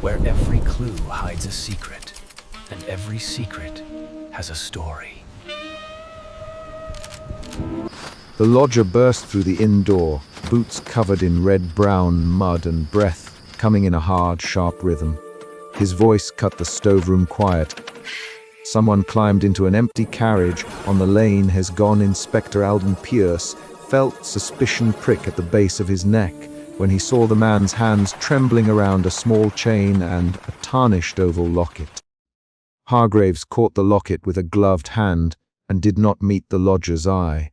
where every clue hides a secret, and every secret has a story. The lodger burst through the inn door, boots covered in red-brown mud and breath coming in a hard, sharp rhythm. His voice cut the stoveroom quiet. Someone climbed into an empty carriage on the lane. Has gone. Inspector Alden Pierce felt suspicion prick at the base of his neck when he saw the man's hands trembling around a small chain and a tarnished oval locket. Hargraves caught the locket with a gloved hand and did not meet the lodger's eye.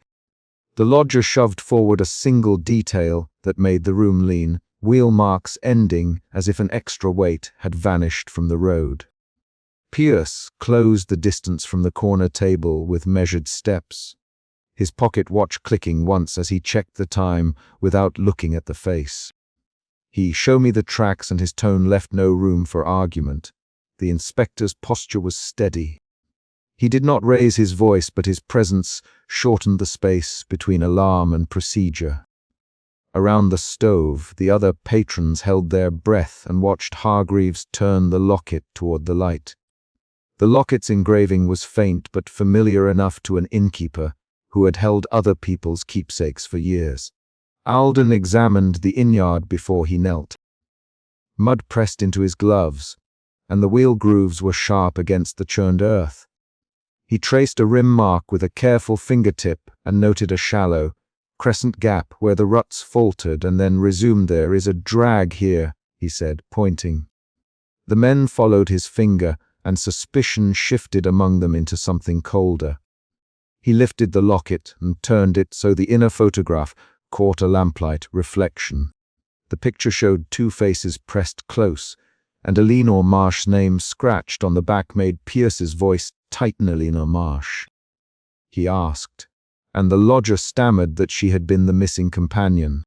The lodger shoved forward a single detail that made the room lean, wheel marks ending as if an extra weight had vanished from the road. Pierce closed the distance from the corner table with measured steps, his pocket watch clicking once as he checked the time without looking at the face. He showed me the tracks, and his tone left no room for argument. The inspector's posture was steady. He did not raise his voice, but his presence shortened the space between alarm and procedure. Around the stove, the other patrons held their breath and watched Hargreaves turn the locket toward the light. The locket's engraving was faint but familiar enough to an innkeeper who had held other people's keepsakes for years. Alden examined the innyard before he knelt. Mud pressed into his gloves, and the wheel grooves were sharp against the churned earth. He traced a rim mark with a careful fingertip and noted a shallow, crescent gap where the ruts faltered and then resumed. "There is a drag here," he said, pointing. The men followed his finger, and suspicion shifted among them into something colder. He lifted the locket and turned it so the inner photograph caught a lamplight reflection. The picture showed two faces pressed close, and Eleanor Marsh's name scratched on the back made Pierce's voice tighten. "Eleanor Marsh?" he asked, and the lodger stammered that she had been the missing companion.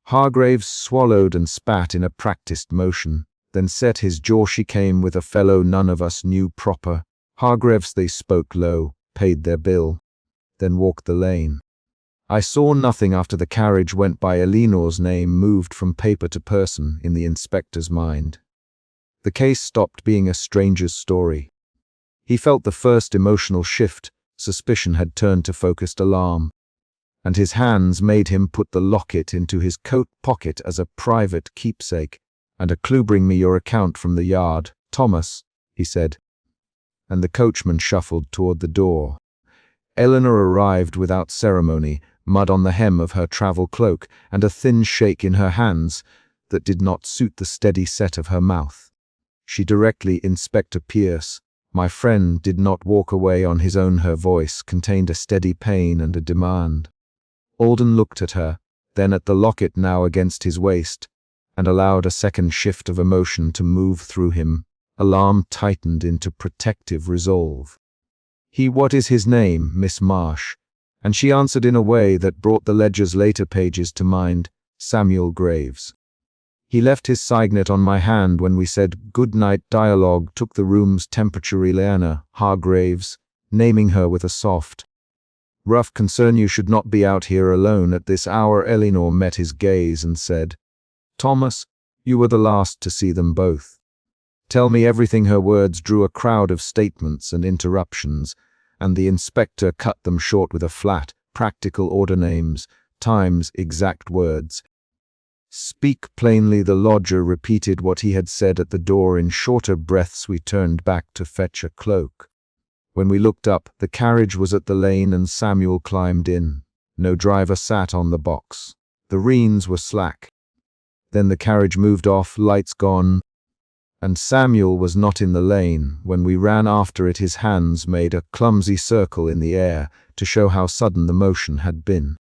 Hargraves swallowed and spat in a practiced motion, then set his jaw. "She came with a fellow none of us knew proper." Hargraves, they spoke low, paid their bill, then walked the lane. I saw nothing after the carriage went by. Eleanor's name moved from paper to person in the inspector's mind. The case stopped being a stranger's story. He felt the first emotional shift. Suspicion had turned to focused alarm, and his hands made him put the locket into his coat pocket as a private keepsake. "And a clue. Bring me your account from the yard, Thomas," he said, and the coachman shuffled toward the door. Eleanor arrived without ceremony, mud on the hem of her travel cloak and a thin shake in her hands that did not suit the steady set of her mouth. She directly Inspector Pierce. My friend did not walk away on his own. Her voice contained a steady pain and a demand. Alden looked at her, then at the locket now against his waist, and allowed a second shift of emotion to move through him. Alarm tightened into protective resolve. "What is his name, Miss Marsh?" And she answered in a way that brought the ledger's later pages to mind. "Samuel Graves. He left his signet on my hand when we said good night." Dialogue took the room's temperature. "Eleanor Hargraves," naming her with a soft, rough concern. "You should not be out here alone at this hour." Eleanor met his gaze and said, "Thomas, you were the last to see them both. Tell me everything." Her words drew a crowd of statements and interruptions, and the inspector cut them short with a flat, practical order. "Names, times, exact words. Speak plainly." The lodger repeated what he had said at the door in shorter breaths. We turned back to fetch a cloak. When we looked up, the carriage was at the lane and Samuel climbed in. No driver sat on the box. The reins were slack. Then the carriage moved off, lights gone, and Samuel was not in the lane. When we ran after it, his hands made a clumsy circle in the air to show how sudden the motion had been.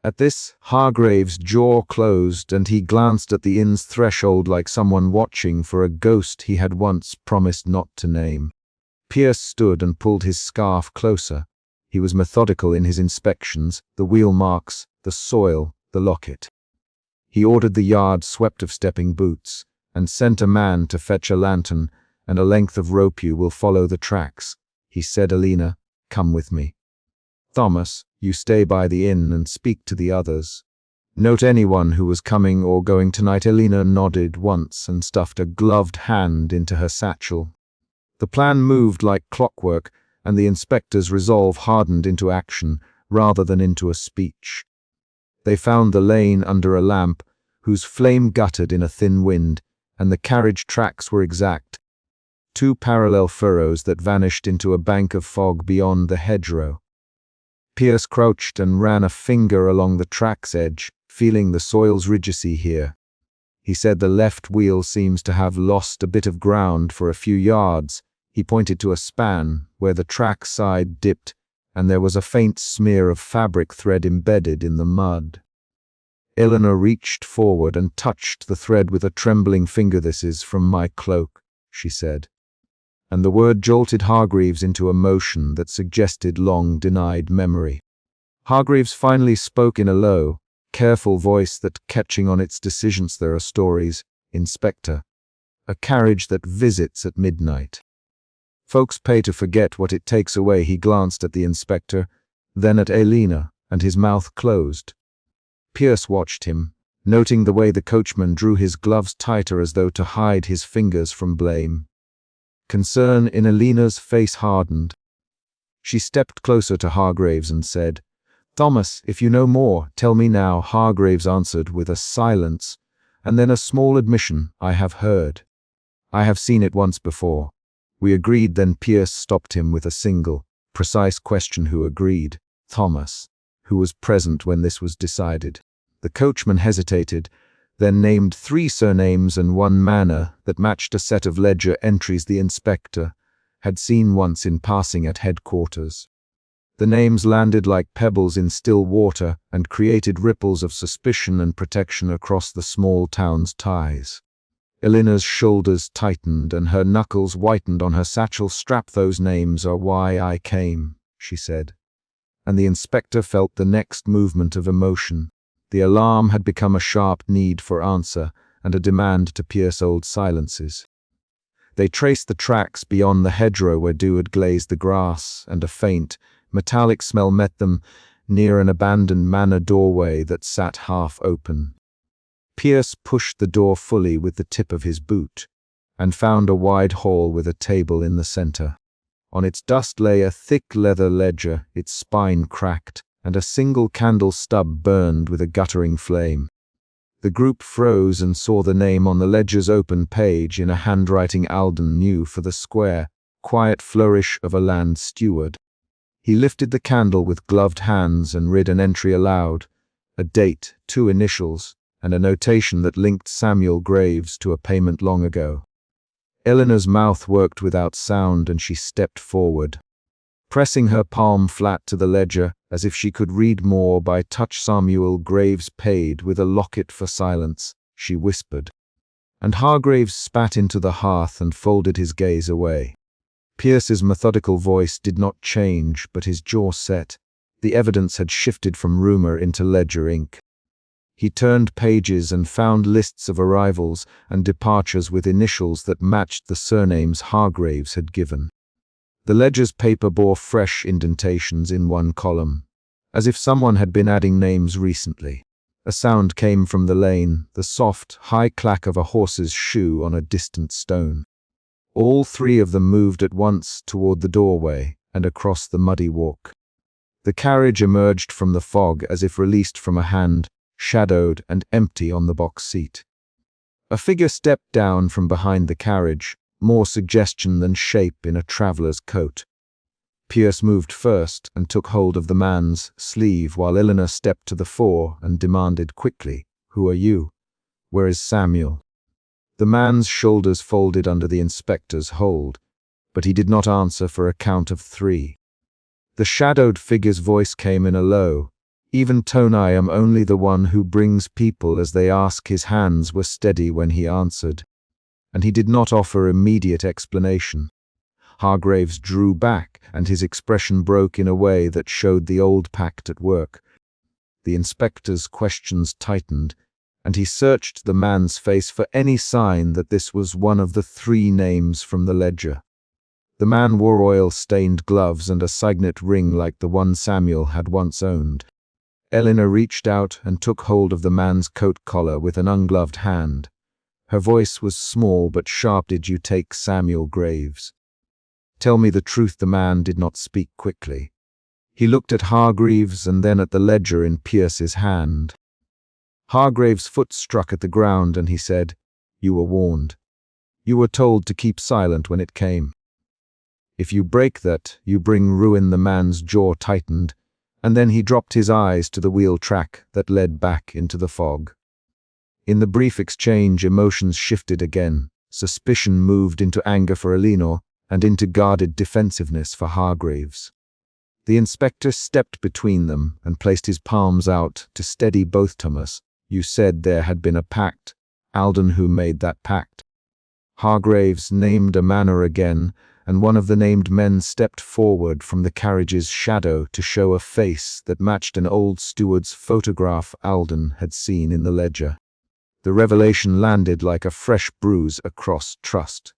At this, Hargraves' jaw closed, and he glanced at the inn's threshold like someone watching for a ghost he had once promised not to name. Pierce stood and pulled his scarf closer. He was methodical in his inspections, the wheel marks, the soil, the locket. He ordered the yard swept of stepping boots, and sent a man to fetch a lantern and a length of rope. "You will follow the tracks," he said. "Eleanor, come with me. Thomas, you stay by the inn and speak to the others. Note anyone who was coming or going tonight. Elena nodded once and stuffed a gloved hand into her satchel. The plan moved like clockwork, and the inspector's resolve hardened into action rather than into a speech. They found the lane under a lamp, whose flame guttered in a thin wind, and the carriage tracks were exact. 2 parallel furrows that vanished into a bank of fog beyond the hedgerow. Pierce crouched and ran a finger along the track's edge, feeling the soil's ridgety here. He said the left wheel seems to have lost a bit of ground for a few yards. He pointed to a span where the track side dipped, and there was a faint smear of fabric thread embedded in the mud. Eleanor reached forward and touched the thread with a trembling finger. "This is from my cloak," she said. And the word jolted Hargreaves into a motion that suggested long-denied memory. Hargreaves finally spoke in a low, careful voice that, catching on its decisions, "There are stories, Inspector. A carriage that visits at midnight. Folks pay to forget what it takes away." He glanced at the inspector, then at Elena, and his mouth closed. Pierce watched him, noting the way the coachman drew his gloves tighter as though to hide his fingers from blame. Concern in Elena's face hardened. She stepped closer to Hargreaves and said, "Thomas, if you know more, tell me now." Hargreaves answered with a silence, and then a small admission. "I have heard. I have seen it once before." We agreed. Then Pierce stopped him with a single, precise question. "Who agreed?" "Thomas, who was present when this was decided." The coachman hesitated, then named 3 surnames and 1 manner that matched a set of ledger entries the inspector had seen once in passing at headquarters. The names landed like pebbles in still water and created ripples of suspicion and protection across the small town's ties. Elena's shoulders tightened and her knuckles whitened on her satchel strap. "Those names are why I came," she said. And the inspector felt the next movement of emotion. The alarm had become a sharp need for answer and a demand to pierce old silences. They traced the tracks beyond the hedgerow where dew had glazed the grass, and a faint, metallic smell met them near an abandoned manor doorway that sat half open. Pierce pushed the door fully with the tip of his boot, and found a wide hall with a table in the center. On its dust lay a thick leather ledger, its spine cracked, and a single candle stub burned with a guttering flame. The group froze and saw the name on the ledger's open page in a handwriting Alden knew for the square, quiet flourish of a land steward. He lifted the candle with gloved hands and read an entry aloud, a date, 2 initials, and a notation that linked Samuel Graves to a payment long ago. Eleanor's mouth worked without sound and she stepped forward. Pressing her palm flat to the ledger, as if she could read more by touch. "Samuel Graves paid with a locket for silence," she whispered. And Hargreaves spat into the hearth and folded his gaze away. Pierce's methodical voice did not change, but his jaw set. The evidence had shifted from rumor into ledger ink. He turned pages and found lists of arrivals and departures with initials that matched the surnames Hargreaves had given. The ledger's paper bore fresh indentations in one column, as if someone had been adding names recently. A sound came from the lane, the soft, high clack of a horse's shoe on a distant stone. All 3 of them moved at once toward the doorway and across the muddy walk. The carriage emerged from the fog as if released from a hand, shadowed and empty on the box seat. A figure stepped down from behind the carriage, more suggestion than shape in a traveler's coat. Pierce moved first and took hold of the man's sleeve while Eleanor stepped to the fore and demanded quickly, "Who are you? Where is Samuel?" The man's shoulders folded under the inspector's hold, but he did not answer for a count of 3. The shadowed figure's voice came in a low, even tone. "I am only the one who brings people as they ask." His hands were steady when he answered, and he did not offer immediate explanation. Hargreaves drew back, and his expression broke in a way that showed the old pact at work. The inspector's questions tightened, and he searched the man's face for any sign that this was one of the 3 names from the ledger. The man wore oil-stained gloves and a signet ring like the one Samuel had once owned. Eleanor reached out and took hold of the man's coat collar with an ungloved hand. Her voice was small but sharp. Did you take Samuel Graves? Tell me the truth. The man did not speak quickly. He looked at Hargreaves and then at the ledger in Pierce's hand. Hargreaves' foot struck at the ground and he said, "You were warned. You were told to keep silent when it came. If you break that, you bring ruin." The man's jaw tightened, and then he dropped his eyes to the wheel track that led back into the fog. In the brief exchange, emotions shifted again. Suspicion moved into anger for Eleanor and into guarded defensiveness for Hargreaves. The inspector stepped between them and placed his palms out to steady both. "Thomas, you said there had been a pact. Alden, who made that pact?" Hargreaves named a manor again, and one of the named men stepped forward from the carriage's shadow to show a face that matched an old steward's photograph Alden had seen in the ledger. The revelation landed like a fresh bruise across trust.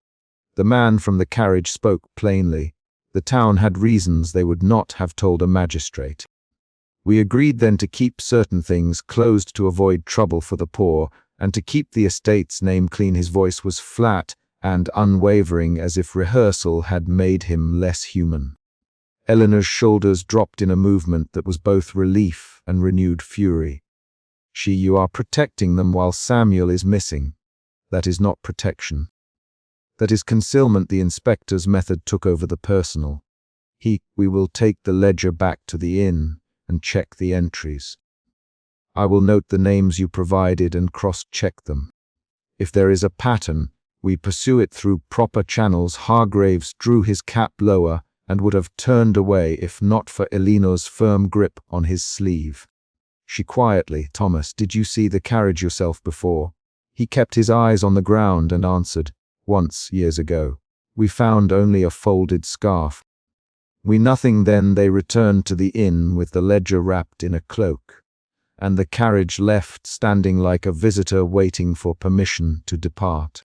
The man from the carriage spoke plainly. The town had reasons they would not have told a magistrate. "We agreed then to keep certain things closed to avoid trouble for the poor, and to keep the estate's name clean." His voice was flat and unwavering, as if rehearsal had made him less human. Eleanor's shoulders dropped in a movement that was both relief and renewed fury. "You are protecting them while Samuel is missing. That is not protection. That is concealment." The inspector's method took over the personal. "We will take the ledger back to the inn and check the entries. I will note the names you provided and cross-check them. If there is a pattern, we pursue it through proper channels." Hargreaves drew his cap lower and would have turned away if not for Eleanor's firm grip on his sleeve. She quietly, "Thomas, did you see the carriage yourself before?" He kept his eyes on the ground and answered, "Once, years ago. We found only a folded scarf." "We nothing then." They returned to the inn with the ledger wrapped in a cloak, and the carriage left standing like a visitor waiting for permission to depart.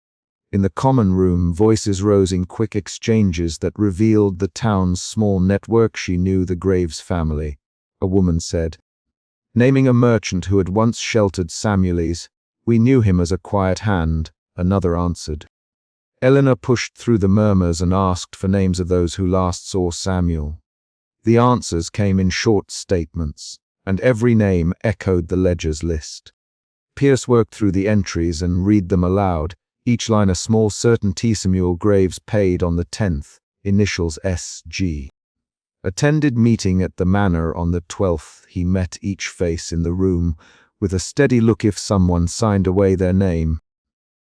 In the common room, voices rose in quick exchanges that revealed the town's small network. "She knew the Graves family," a woman said, naming a merchant who had once sheltered Samuel's. "We knew him as a quiet hand," another answered. Eleanor pushed through the murmurs and asked for names of those who last saw Samuel. The answers came in short statements, and every name echoed the ledger's list. Pierce worked through the entries and read them aloud, each line a small certainty. "Samuel Graves paid on the 10th, initials S.G. Attended meeting at the manor on the 12th. He met each face in the room with a steady look. If someone signed away their name,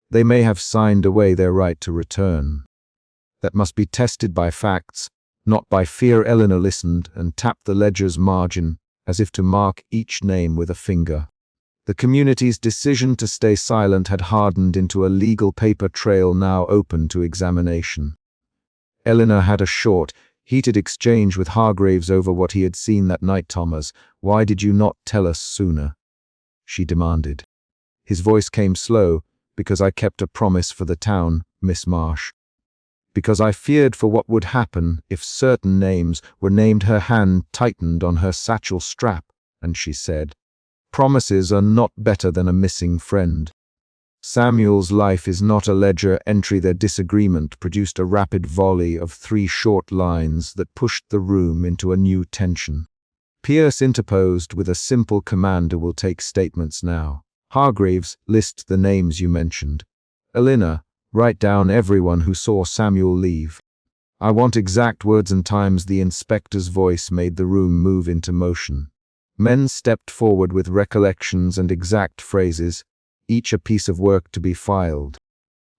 they may have signed away their right to return. That must be tested by facts, not by fear." Eleanor listened and tapped the ledger's margin as if to mark each name with a finger. The community's decision to stay silent had hardened into a legal paper trail now open to examination. Eleanor had a short, heated exchange with Hargreaves over what he had seen that night. "Thomas, why did you not tell us sooner?" she demanded. His voice came slow. "Because I kept a promise for the town, Miss Marsh. Because I feared for what would happen if certain names were named." Her hand tightened on her satchel strap, and she said, "Promises are not better than a missing friend. Samuel's life is not a ledger entry." Their disagreement produced a rapid volley of 3 short lines that pushed the room into a new tension. Pierce interposed with a simple command: "I will take statements now. Hargreaves, list the names you mentioned. Eleanor, write down everyone who saw Samuel leave. I want exact words and times." The inspector's voice made the room move into motion. Men stepped forward with recollections and exact phrases, each a piece of work to be filed.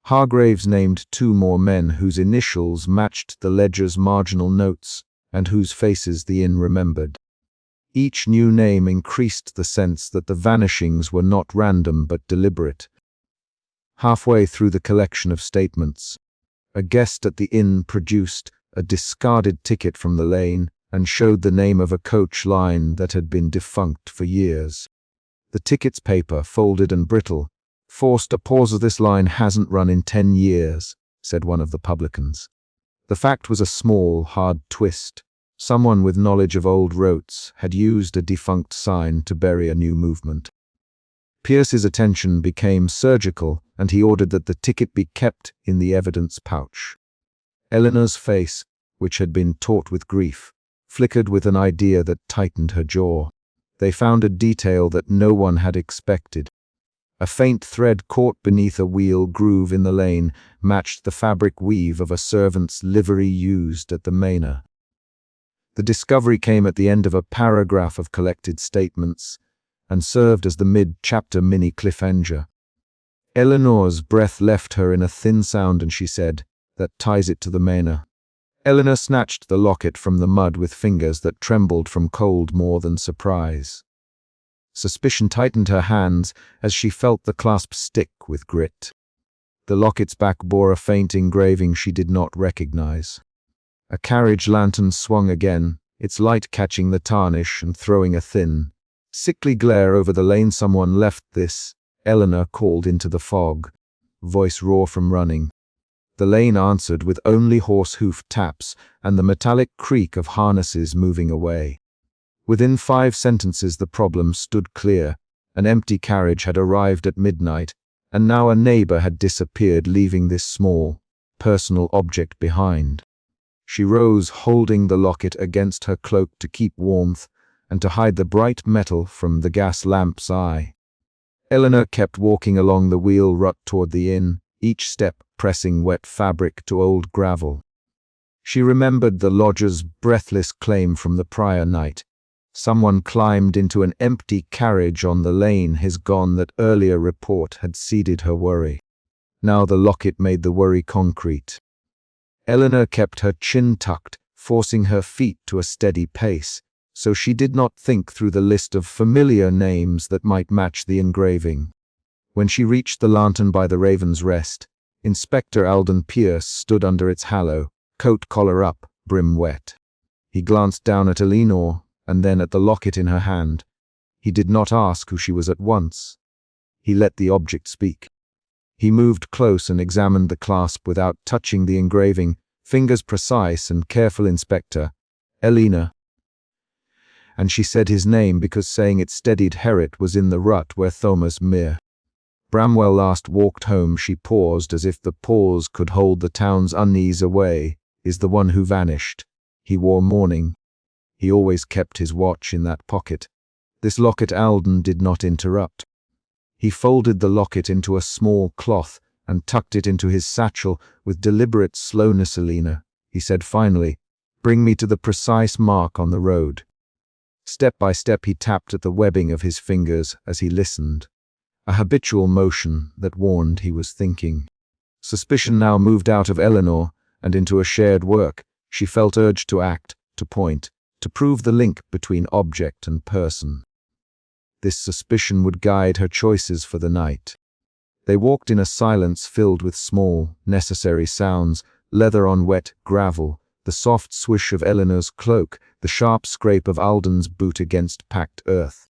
Hargreaves named 2 more men whose initials matched the ledger's marginal notes and whose faces the inn remembered. Each new name increased the sense that the vanishings were not random but deliberate. Halfway through the collection of statements, a guest at the inn produced a discarded ticket from the lane and showed the name of a coach line that had been defunct for years. The ticket's paper, folded and brittle, forced a pause. "This line hasn't run in 10 years, said one of the publicans. The fact was a small, hard twist. Someone with knowledge of old rotes had used a defunct sign to bury a new movement. Pierce's attention became surgical, and he ordered that the ticket be kept in the evidence pouch. Eleanor's face, which had been taut with grief, flickered with an idea that tightened her jaw. They found a detail that no one had expected. A faint thread caught beneath a wheel groove in the lane matched the fabric weave of a servant's livery used at the manor. The discovery came at the end of a paragraph of collected statements and served as the mid-chapter mini-cliffhanger. Eleanor's breath left her in a thin sound and she said, "That ties it to the manor." Eleanor snatched the locket from the mud with fingers that trembled from cold more than surprise. Suspicion tightened her hands as she felt the clasp stick with grit. The locket's back bore a faint engraving she did not recognize. A carriage lantern swung again, its light catching the tarnish and throwing a thin, sickly glare over the lane. "Someone left this," Eleanor called into the fog, voice raw from running. The lane answered with only horse hoof taps and the metallic creak of harnesses moving away. Within 5 sentences the problem stood clear. An empty carriage had arrived at midnight, and now a neighbor had disappeared, leaving this small, personal object behind. She rose, holding the locket against her cloak to keep warmth and to hide the bright metal from the gas lamp's eye. Eleanor kept walking along the wheel rut toward the inn, each step pressing wet fabric to old gravel. She remembered the lodger's breathless claim from the prior night. Someone climbed into an empty carriage on the lane, his gone that earlier report had seeded her worry. Now the locket made the worry concrete. Eleanor kept her chin tucked, forcing her feet to a steady pace, so she did not think through the list of familiar names that might match the engraving. When she reached the lantern by the Raven's Rest, Inspector Alden Pierce stood under its halo, coat collar up, brim wet. He glanced down at Eleanor, and then at the locket in her hand. He did not ask who she was at once. He let the object speak. He moved close and examined the clasp without touching the engraving, fingers precise and careful. "Inspector, Eleanor." And she said his name because saying it steadied Herritt was in the rut where Thomas Mere. Bramwell last walked home. She paused as if the pause could hold the town's unease away. "Is the one who vanished. He wore mourning. He always kept his watch in that pocket." This locket Alden did not interrupt. He folded the locket into a small cloth and tucked it into his satchel with deliberate slowness. "Eleanor," he said finally, "bring me to the precise mark on the road." Step by step he tapped at the webbing of his fingers as he listened, a habitual motion that warned he was thinking. Suspicion now moved out of Eleanor and into a shared work. She felt urged to act, to point, to prove the link between object and person. This suspicion would guide her choices for the night. They walked in a silence filled with small, necessary sounds, leather on wet gravel, the soft swish of Eleanor's cloak, the sharp scrape of Alden's boot against packed earth.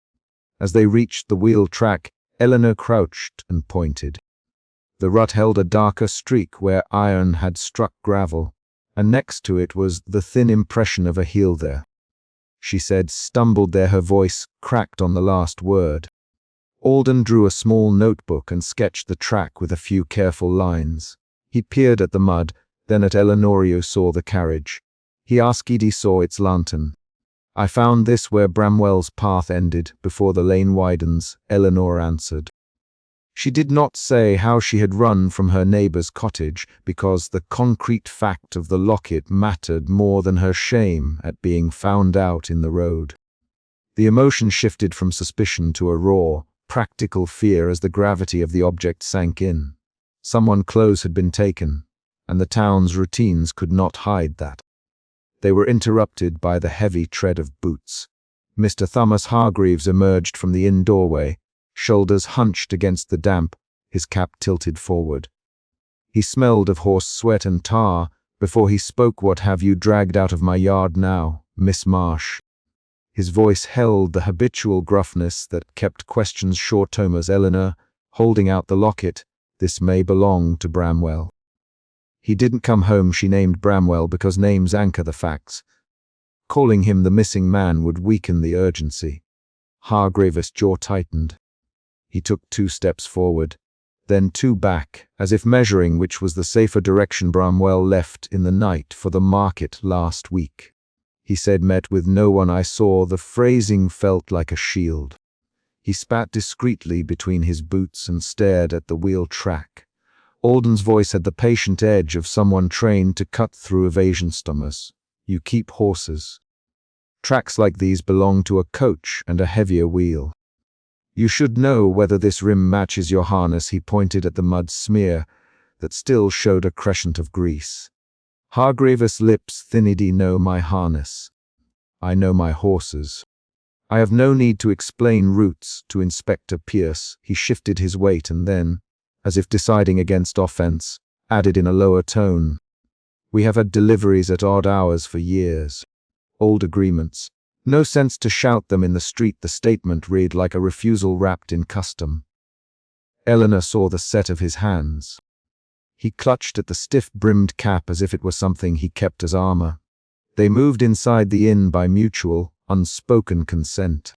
As they reached the wheel track, Eleanor crouched and pointed. The rut held a darker streak where iron had struck gravel, and next to it was the thin impression of a heel there. She said, stumbled there, her voice cracked on the last word. Alden drew a small notebook and sketched the track with a few careful lines. He peered at the mud, then at Eleanor saw the carriage. He asked Edie saw its lantern. "I found this where Bramwell's path ended, before the lane widens," Eleanor answered. She did not say how she had run from her neighbor's cottage, because the concrete fact of the locket mattered more than her shame at being found out in the road. The emotion shifted from suspicion to a raw, practical fear as the gravity of the object sank in. Someone's clothes had been taken, and the town's routines could not hide that. They were interrupted by the heavy tread of boots. Mr. Thomas Hargreaves emerged from the inn doorway, shoulders hunched against the damp, his cap tilted forward. He smelled of horse sweat and tar before he spoke. "What have you dragged out of my yard now, Miss Marsh?" His voice held the habitual gruffness that kept questions short. "Thomas, Eleanor, holding out the locket. This may belong to Bramwell." He didn't come home. She named Bramwell because names anchor the facts. Calling him the missing man would weaken the urgency. Hargrave's jaw tightened. He took 2 steps forward, then 2 back, as if measuring which was the safer direction Bramwell left in the night for the market last week. He said, "Met with no one I saw." The phrasing felt like a shield. He spat discreetly between his boots and stared at the wheel track. Alden's voice had the patient edge of someone trained to cut through evasion stomachs. "You keep horses. Tracks like these belong to a coach and a heavier wheel. You should know whether this rim matches your harness." He pointed at the mud smear that still showed a crescent of grease. Hargrave's lips thinned. "Know my harness. I know my horses. I have no need to explain routes to Inspector Pierce." He shifted his weight and then, as if deciding against offense, added in a lower tone, "We have had deliveries at odd hours for years. Old agreements. No sense to shout them in the street." The statement read like a refusal wrapped in custom. Eleanor saw the set of his hands. He clutched at the stiff-brimmed cap as if it were something he kept as armor. They moved inside the inn by mutual, unspoken consent.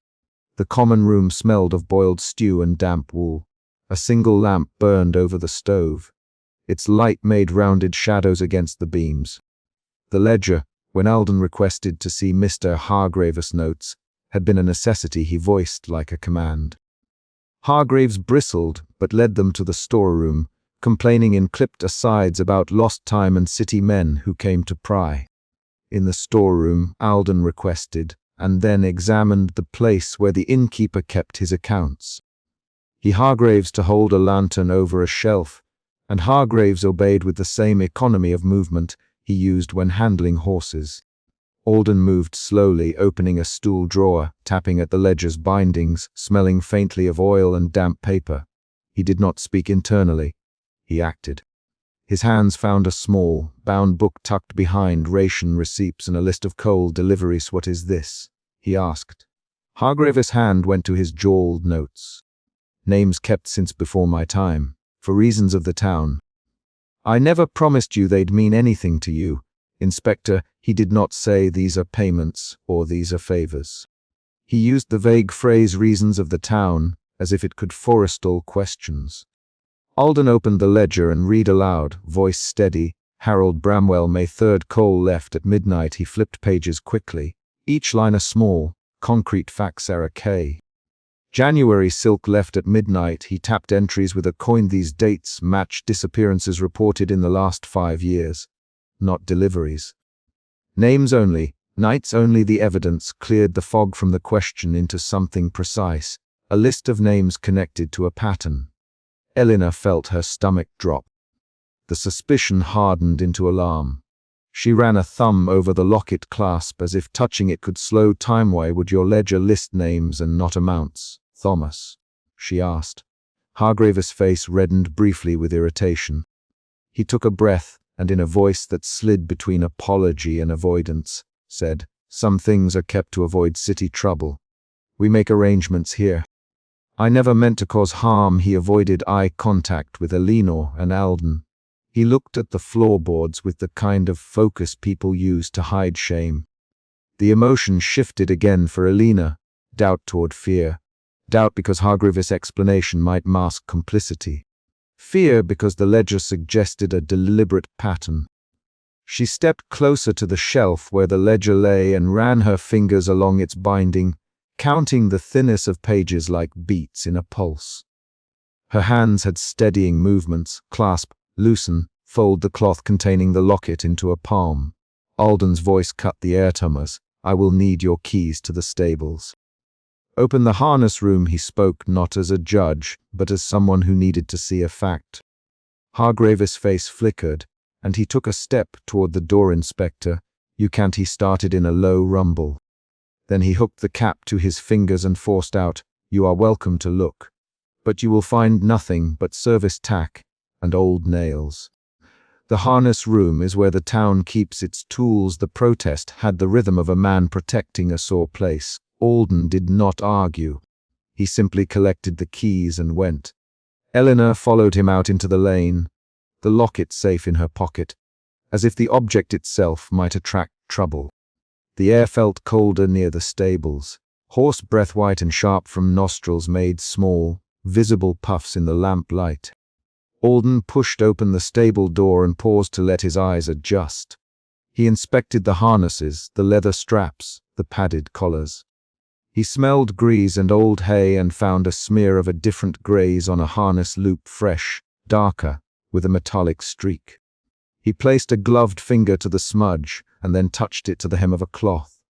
The common room smelled of boiled stew and damp wool. A single lamp burned over the stove. Its light made rounded shadows against the beams. The ledger, when Alden requested to see Mr. Hargrave's notes, had been a necessity he voiced like a command. Hargraves bristled, but led them to the storeroom, complaining in clipped asides about lost time and city men who came to pry. In the storeroom, Alden requested, and then examined the place where the innkeeper kept his accounts. He Hargraves to hold a lantern over a shelf, and Hargraves obeyed with the same economy of movement he used when handling horses. Alden moved slowly, opening a stool drawer, tapping at the ledger's bindings, smelling faintly of oil and damp paper. He did not speak internally. He acted. His hands found a small, bound book tucked behind ration receipts and a list of coal deliveries. "What is this?" he asked. Hargrave's hand went to his jawled notes. "Names kept since before my time, for reasons of the town. I never promised you they'd mean anything to you, Inspector." He did not say these are payments or these are favors. He used the vague phrase reasons of the town as if it could forestall questions. Alden opened the ledger and read aloud, voice steady, "Harold Bramwell, May 3rd, coal left at midnight." He flipped pages quickly, each line a small, concrete fax error K. January, silk left at midnight. He tapped entries with a coin. These dates match disappearances reported in the last 5 years, not deliveries. Names only, nights only. The evidence cleared the fog from the question into something precise, a list of names connected to a pattern. Eleanor felt her stomach drop. The suspicion hardened into alarm. She ran a thumb over the locket clasp as if touching it could slow time. "Why would your ledger list names and not amounts, Thomas?" she asked. Hargrave's face reddened briefly with irritation. He took a breath and in a voice that slid between apology and avoidance, said, "Some things are kept to avoid city trouble. We make arrangements here. I never meant to cause harm." He avoided eye contact with Eleanor and Alden. He looked at the floorboards with the kind of focus people use to hide shame. The emotion shifted again for Eleanor, doubt toward fear. Doubt because Hargrave's explanation might mask complicity. Fear because the ledger suggested a deliberate pattern. She stepped closer to the shelf where the ledger lay and ran her fingers along its binding, counting the thinness of pages like beats in a pulse. Her hands had steadying movements, clasp, loosen, fold the cloth containing the locket into a palm. Alden's voice cut the air. "Thomas, I will need your keys to the stables." "Open the harness room," he spoke not as a judge, but as someone who needed to see a fact. Hargrave's face flickered, and he took a step toward the door. "Inspector, you can't." He started in a low rumble. Then he hooked the cap to his fingers and forced out, "You are welcome to look. But you will find nothing but service tack and old nails. The harness room is where the town keeps its tools." The protest had the rhythm of a man protecting a sore place. Alden did not argue. He simply collected the keys and went. Eleanor followed him out into the lane, the locket safe in her pocket, as if the object itself might attract trouble. The air felt colder near the stables. Horse breath, white and sharp from nostrils, made small, visible puffs in the lamp light. Alden pushed open the stable door and paused to let his eyes adjust. He inspected the harnesses, the leather straps, the padded collars. He smelled grease and old hay and found a smear of a different graze on a harness loop, fresh, darker, with a metallic streak. He placed a gloved finger to the smudge and then touched it to the hem of a cloth.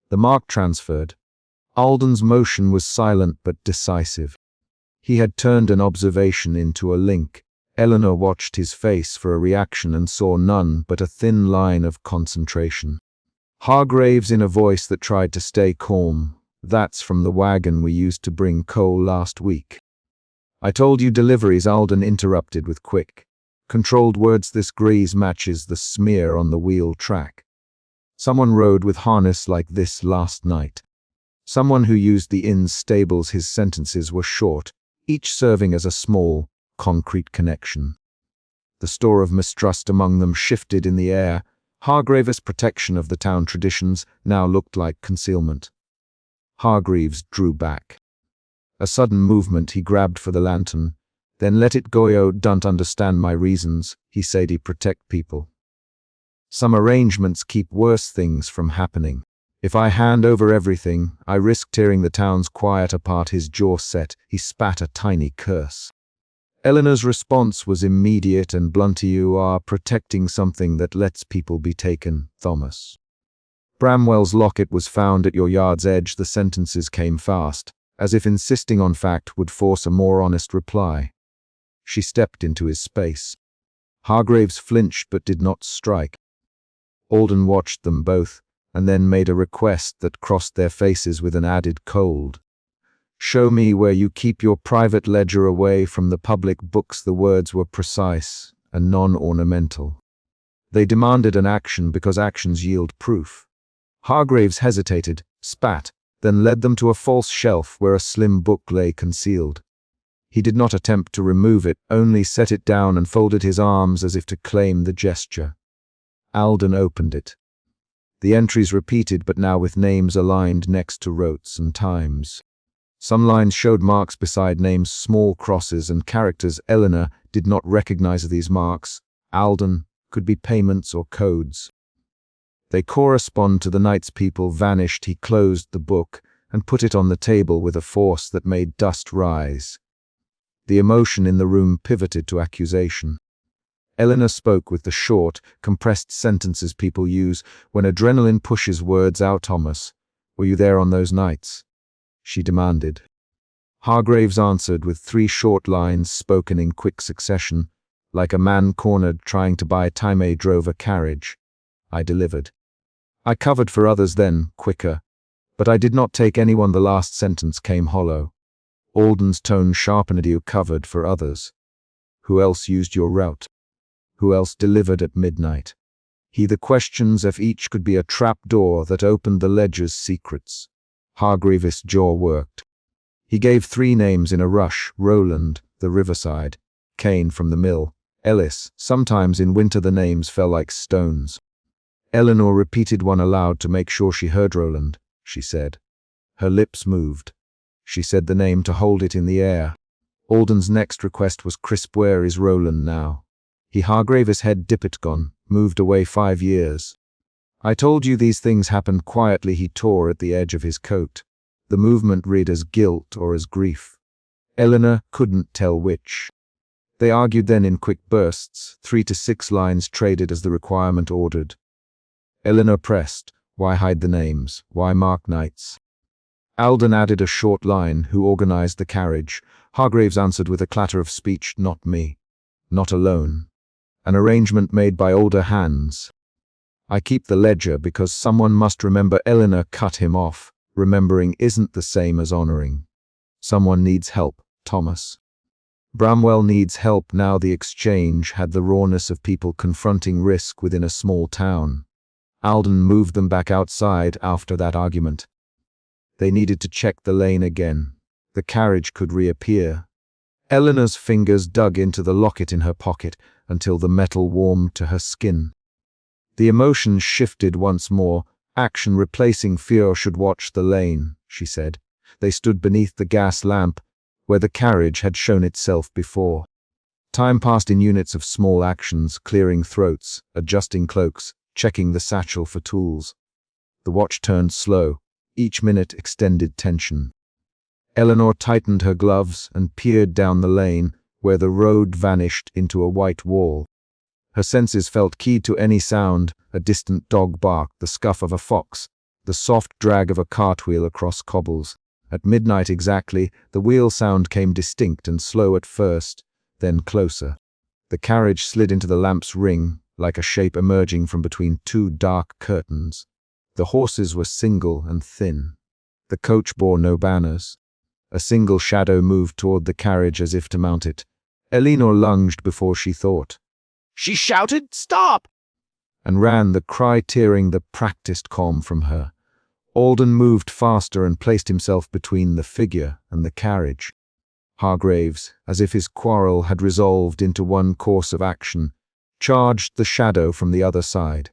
The mark transferred. Alden's motion was silent but decisive. He had turned an observation into a link. Eleanor watched his face for a reaction and saw none but a thin line of concentration. Hargraves, in a voice that tried to stay calm, "That's from the wagon we used to bring coal last week." "I told you deliveries," Alden interrupted with quick, controlled words. "This grease matches the smear on the wheel track. Someone rode with harness like this last night. Someone who used the inn's stables." His sentences were short, each serving as a small, concrete connection. The store of mistrust among them shifted in the air. Hargraves' protection of the town traditions now looked like concealment. Hargreaves drew back. A sudden movement, he grabbed for the lantern, then let it go. "You don't understand my reasons," he said. "I protect people. Some arrangements keep worse things from happening. If I hand over everything, I risk tearing the town's quiet apart." His jaw set. He spat a tiny curse. Eleanor's response was immediate and blunt. "You are protecting something that lets people be taken, Thomas. Bramwell's locket was found at your yard's edge." The sentences came fast, as if insisting on fact would force a more honest reply. She stepped into his space. Hargraves flinched but did not strike. Alden watched them both, and then made a request that crossed their faces with an added cold. "Show me where you keep your private ledger away from the public books." The words were precise and non-ornamental. They demanded an action because actions yield proof. Hargraves hesitated, spat, then led them to a false shelf where a slim book lay concealed. He did not attempt to remove it, only set it down and folded his arms as if to claim the gesture. Alden opened it. The entries repeated, but now with names aligned next to rotes and times. Some lines showed marks beside names, small crosses and characters. Eleanor did not recognize these marks. Alden could be payments or codes. They correspond to the night's people vanished. He closed the book and put it on the table with a force that made dust rise. The emotion in the room pivoted to accusation. Eleanor spoke with the short, compressed sentences people use when adrenaline pushes words out. "Thomas, were you there on those nights?" she demanded. Hargraves answered with 3 short lines spoken in quick succession, like a man cornered trying to buy time. "I drove a carriage. I delivered. I covered for others then, quicker. But I did not take anyone." The last sentence came hollow. Alden's tone sharpened. "You covered for others. Who else used your route? Who else delivered at midnight?" The questions of each could be a trap door that opened the ledger's secrets. Hargraves' jaw worked. He gave 3 names in a rush: Roland, the riverside; Kane from the mill; Ellis. Sometimes in winter the names fell like stones. Eleanor repeated one aloud to make sure she heard. "Roland," she said. Her lips moved. She said the name to hold it in the air. Alden's next request was crisp. "Where is Roland now?" Hargraves' head dipped. "Gone. Moved away 5 years. I told you these things happened quietly." He tore at the edge of his coat. The movement read as guilt or as grief. Eleanor couldn't tell which. They argued then in quick bursts, 3 to 6 lines traded as the requirement ordered. Eleanor pressed, "Why hide the names? Why mark nights?" Alden added a short line, "Who organized the carriage?" Hargraves answered with a clatter of speech, "Not me. Not alone. An arrangement made by older hands. I keep the ledger because someone must remember." Eleanor cut him off. "Remembering isn't the same as honoring. Someone needs help, Thomas. Bramwell needs help now." The exchange had the rawness of people confronting risk within a small town. Alden moved them back outside after that argument. They needed to check the lane again. The carriage could reappear. Eleanor's fingers dug into the locket in her pocket until the metal warmed to her skin. The emotions shifted once more. Action replacing fear should watch the lane, she said. They stood beneath the gas lamp, where the carriage had shown itself before. Time passed in units of small actions, clearing throats, adjusting cloaks, checking the satchel for tools. The watch turned slow, each minute extended tension. Eleanor tightened her gloves and peered down the lane, where the road vanished into a white wall. Her senses felt keyed to any sound: a distant dog bark, the scuff of a fox, the soft drag of a cartwheel across cobbles. At midnight exactly, the wheel sound came distinct and slow at first, then closer. The carriage slid into the lamp's ring, like a shape emerging from between two dark curtains. The horses were single and thin. The coach bore no banners. A single shadow moved toward the carriage as if to mount it. Eleanor lunged before she thought. She shouted, "Stop!" and ran, the cry tearing the practiced calm from her. Alden moved faster and placed himself between the figure and the carriage. Hargraves, as if his quarrel had resolved into one course of action, charged the shadow from the other side.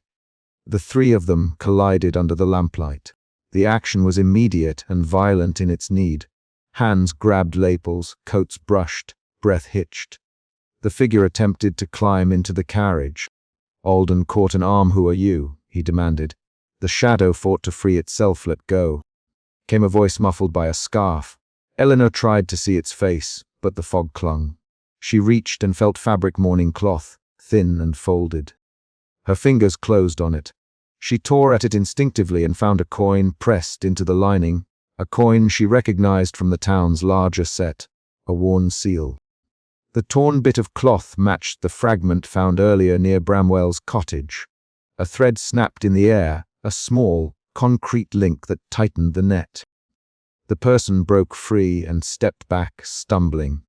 The three of them collided under the lamplight. The action was immediate and violent in its need. Hands grabbed lapels, coats brushed, breath hitched. The figure attempted to climb into the carriage. Alden caught an arm. "Who are you?" he demanded. The shadow fought to free itself. "Let go." Came a voice muffled by a scarf. Eleanor tried to see its face, but the fog clung. She reached and felt fabric morning cloth, thin and folded. Her fingers closed on it. She tore at it instinctively and found a coin pressed into the lining, a coin she recognized from the town's larger set, a worn seal. The torn bit of cloth matched the fragment found earlier near Bramwell's cottage. A thread snapped in the air, a small, concrete link that tightened the net. The person broke free and stepped back, stumbling.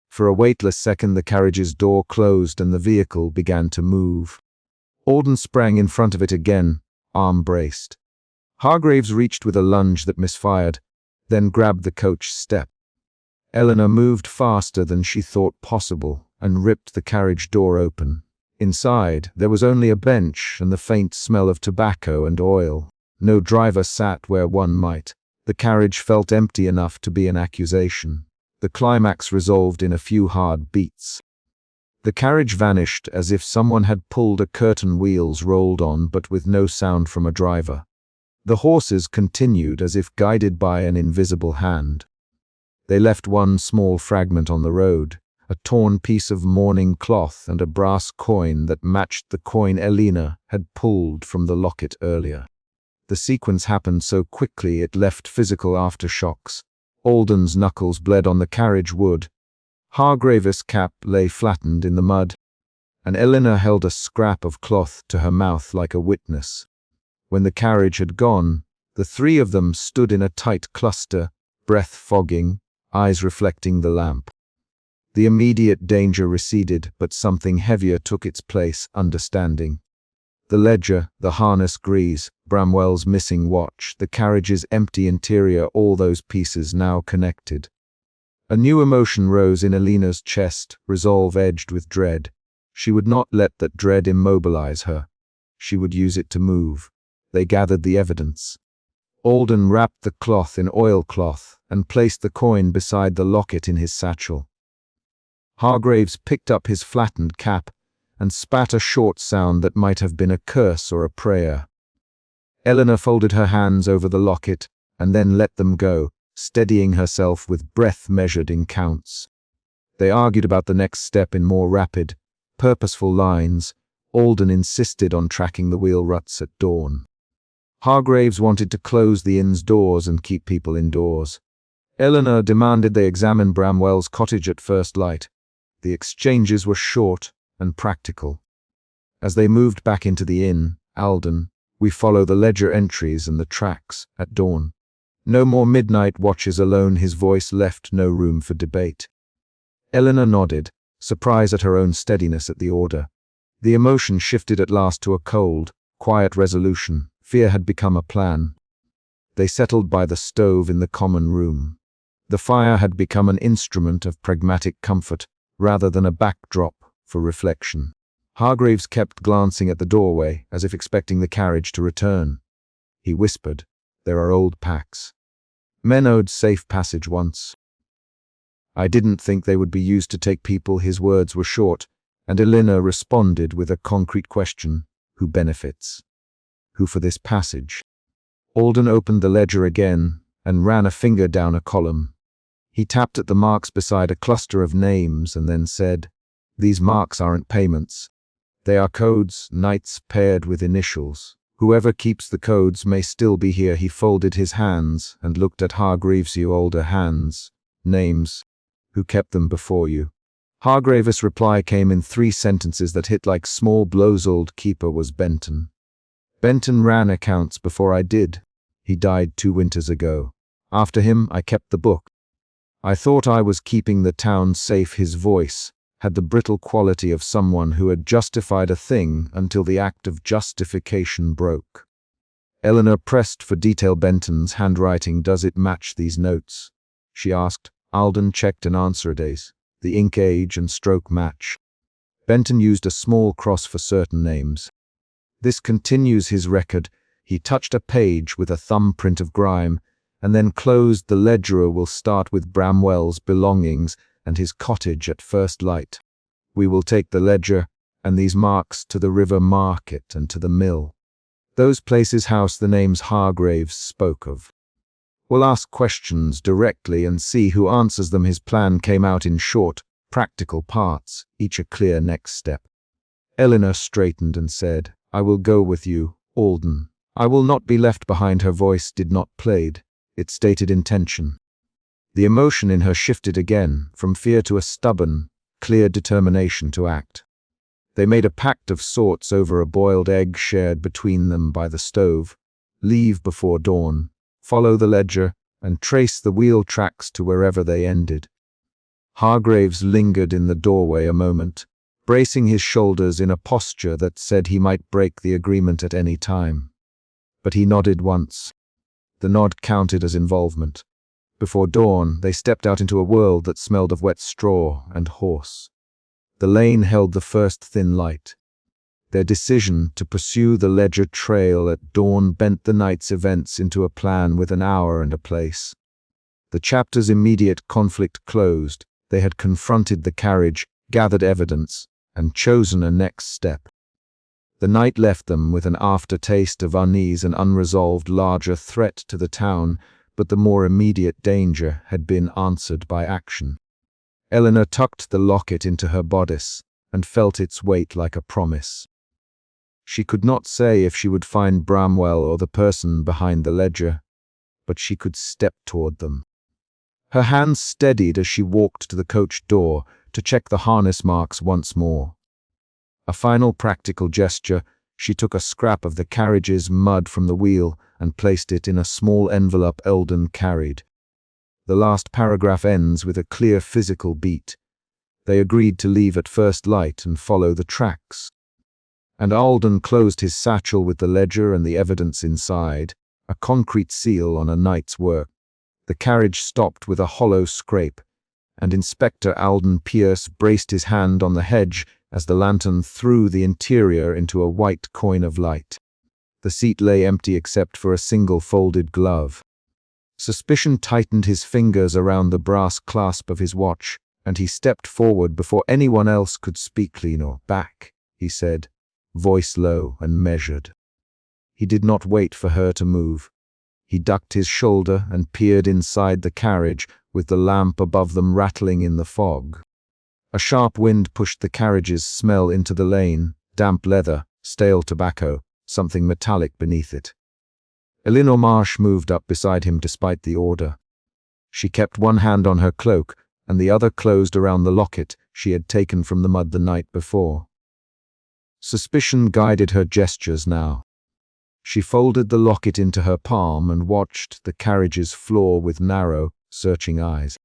For a weightless second, the carriage's door closed and the vehicle began to move. Alden sprang in front of it again, arm braced. Hargraves reached with a lunge that misfired, then grabbed the coach step. Eleanor moved faster than she thought possible and ripped the carriage door open. Inside, there was only a bench and the faint smell of tobacco and oil. No driver sat where one might. The carriage felt empty enough to be an accusation. The climax resolved in a few hard beats. The carriage vanished as if someone had pulled a curtain, wheels rolled on, but with no sound from a driver. The horses continued as if guided by an invisible hand. They left one small fragment on the road, a torn piece of mourning cloth and a brass coin that matched the coin Eleanor had pulled from the locket earlier. The sequence happened so quickly it left physical aftershocks. Alden's knuckles bled on the carriage wood. Hargraves' cap lay flattened in the mud, and Eleanor held a scrap of cloth to her mouth like a witness. When the carriage had gone, the three of them stood in a tight cluster, breath fogging, eyes reflecting the lamp. The immediate danger receded, but something heavier took its place: understanding. The ledger, the harness grease, Bramwell's missing watch, the carriage's empty interior, all those pieces now connected. A new emotion rose in Eleanor's chest, resolve edged with dread. She would not let that dread immobilize her. She would use it to move. They gathered the evidence. Alden wrapped the cloth in oilcloth and placed the coin beside the locket in his satchel. Hargraves picked up his flattened cap and spat a short sound that might have been a curse or a prayer. Eleanor folded her hands over the locket and then let them go, steadying herself with breath measured in counts. They argued about the next step in more rapid, purposeful lines. Alden insisted on tracking the wheel ruts at dawn. Hargraves wanted to close the inn's doors and keep people indoors. Eleanor demanded they examine Bramwell's cottage at first light. The exchanges were short and practical. As they moved back into the inn, Alden, "We follow the ledger entries and the tracks at dawn. No more midnight watches alone." His voice left no room for debate. Eleanor nodded, surprised at her own steadiness at the order. The emotion shifted at last to a cold, quiet resolution. Fear had become a plan. They settled by the stove in the common room. The fire had become an instrument of pragmatic comfort rather than a backdrop for reflection. Hargraves kept glancing at the doorway as if expecting the carriage to return. He whispered, "There are old packs. Men owed safe passage once." I didn't think they would be used to take people. His words were short, and Elena responded with a concrete question. Who benefits? Who for this passage? Alden opened the ledger again and ran a finger down a column. He tapped at the marks beside a cluster of names and then said, "These marks aren't payments. They are codes, knights paired with initials. Whoever keeps the codes may still be here." He folded his hands and looked at Hargraves. "You older hands. Names. Who kept them before you?" Hargraves' reply came in 3 sentences that hit like small blows. "Old keeper was Benton. Benton ran accounts before I did. He died 2 winters ago. After him, I kept the book. I thought I was keeping the town safe." His voice had the brittle quality of someone who had justified a thing until the act of justification broke. Eleanor pressed for detail. "Benton's handwriting, does it match these notes?" she asked. Alden checked an answer days. The ink age and stroke match. Benton used a small cross for certain names. "This continues his record." He touched a page with a thumbprint of grime, and then closed the ledger. "Will start with Bramwell's belongings and his cottage at first light. We will take the ledger and these marks to the river market and to the mill. Those places house the names Hargraves spoke of. We'll ask questions directly and see who answers them." His plan came out in short, practical parts, each a clear next step. Eleanor straightened and said, "I will go with you, Alden. I will not be left behind." Her voice did not plead. It stated intention. The emotion in her shifted again, from fear to a stubborn, clear determination to act. They made a pact of sorts over a boiled egg shared between them by the stove. Leave before dawn, follow the ledger, and trace the wheel tracks to wherever they ended. Hargraves lingered in the doorway a moment, bracing his shoulders in a posture that said he might break the agreement at any time. But he nodded once. The nod counted as involvement. Before dawn, they stepped out into a world that smelled of wet straw and horse. The lane held the first thin light. Their decision to pursue the ledger trail at dawn bent the night's events into a plan with an hour and a place. The chapter's immediate conflict closed. They had confronted the carriage, gathered evidence, and chosen a next step. The night left them with an aftertaste of unease and unresolved. Larger threat to the town, but the more immediate danger had been answered by action. Eleanor tucked the locket into her bodice and felt its weight like a promise. She could not say if she would find Bramwell or the person behind the ledger, but she could step toward them. Her hands steadied as she walked to the coach door to check the harness marks once more. A final practical gesture, she took a scrap of the carriage's mud from the wheel and placed it in a small envelope Alden carried. The last paragraph ends with a clear physical beat. They agreed to leave at first light and follow the tracks. And Alden closed his satchel with the ledger and the evidence inside, a concrete seal on a night's work. The carriage stopped with a hollow scrape, and Inspector Alden Pierce braced his hand on the hedge as the lantern threw the interior into a white coin of light. The seat lay empty except for a single folded glove. Suspicion tightened his fingers around the brass clasp of his watch, and he stepped forward before anyone else could speak. "Lenore, back," he said, voice low and measured. He did not wait for her to move. He ducked his shoulder and peered inside the carriage, with the lamp above them rattling in the fog. A sharp wind pushed the carriage's smell into the lane, damp leather, stale tobacco, something metallic beneath it. Eleanor Marsh moved up beside him despite the order. She kept one hand on her cloak, and the other closed around the locket she had taken from the mud the night before. Suspicion guided her gestures now. She folded the locket into her palm and watched the carriage's floor with narrow, searching eyes.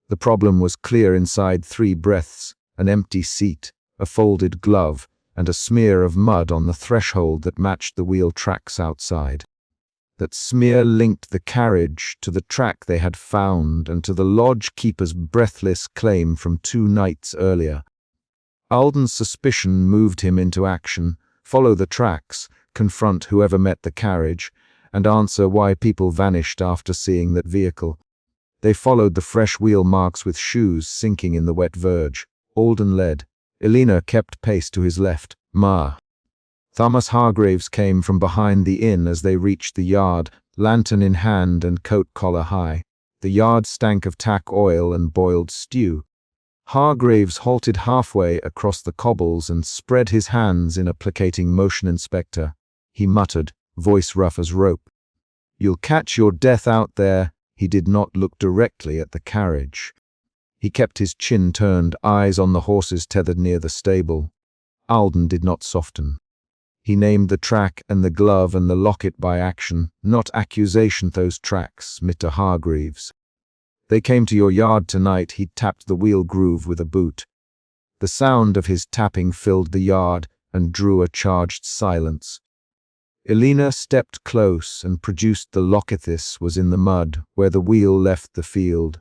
The problem was clear inside 3 breaths: an empty seat, a folded glove, and a smear of mud on the threshold that matched the wheel tracks outside. That smear linked the carriage to the track they had found and to the lodge keeper's breathless claim from 2 nights earlier. Alden's suspicion moved him into action: follow the tracks, confront whoever met the carriage, and answer why people vanished after seeing that vehicle. They followed the fresh wheel marks with shoes sinking in the wet verge. Alden led. Elena kept pace to his left. Ma. Thomas Hargraves came from behind the inn as they reached the yard, lantern in hand and coat collar high. The yard stank of tack oil and boiled stew. Hargraves halted halfway across the cobbles and spread his hands in a placating motion. Inspector, he muttered, voice rough as rope. You'll catch your death out there. He did not look directly at the carriage. He kept his chin turned, eyes on the horses tethered near the stable. Alden did not soften. He named the track and the glove and the locket by action, not accusation. Those tracks, Mr. Hargreaves. They came to your yard tonight. He tapped the wheel groove with a boot. The sound of his tapping filled the yard and drew a charged silence. Elena stepped close and produced the locket. This was in the mud, where the wheel left the field.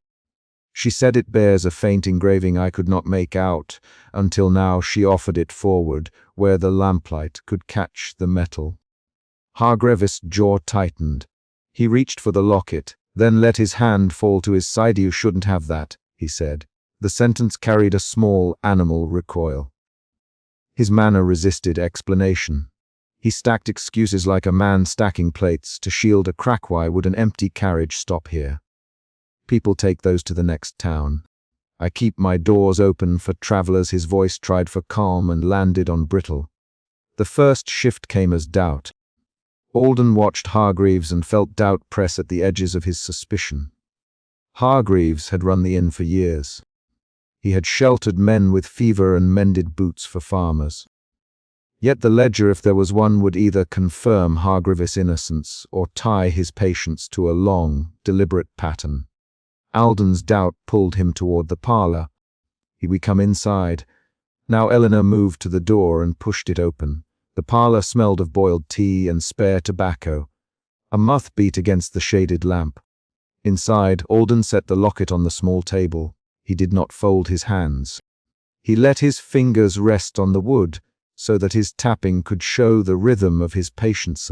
She said it bears a faint engraving I could not make out, until now. She offered it forward, where the lamplight could catch the metal. Hargraves' jaw tightened. He reached for the locket, then let his hand fall to his side. You shouldn't have that, he said. The sentence carried a small animal recoil. His manner resisted explanation. He stacked excuses like a man stacking plates to shield a crack. Why would an empty carriage stop here? People take those to the next town. I keep my doors open for travelers. His voice tried for calm and landed on brittle. The first shift came as doubt. Alden watched Hargreaves and felt doubt press at the edges of his suspicion. Hargreaves had run the inn for years. He had sheltered men with fever and mended boots for farmers. Yet the ledger, if there was one, would either confirm Hargreaves' innocence or tie his patients to a long, deliberate pattern. Alden's doubt pulled him toward the parlor. We come inside. Now Eleanor moved to the door and pushed it open. The parlor smelled of boiled tea and spare tobacco. A moth beat against the shaded lamp. Inside, Alden set the locket on the small table. He did not fold his hands. He let his fingers rest on the wood, so that his tapping could show the rhythm of his patience.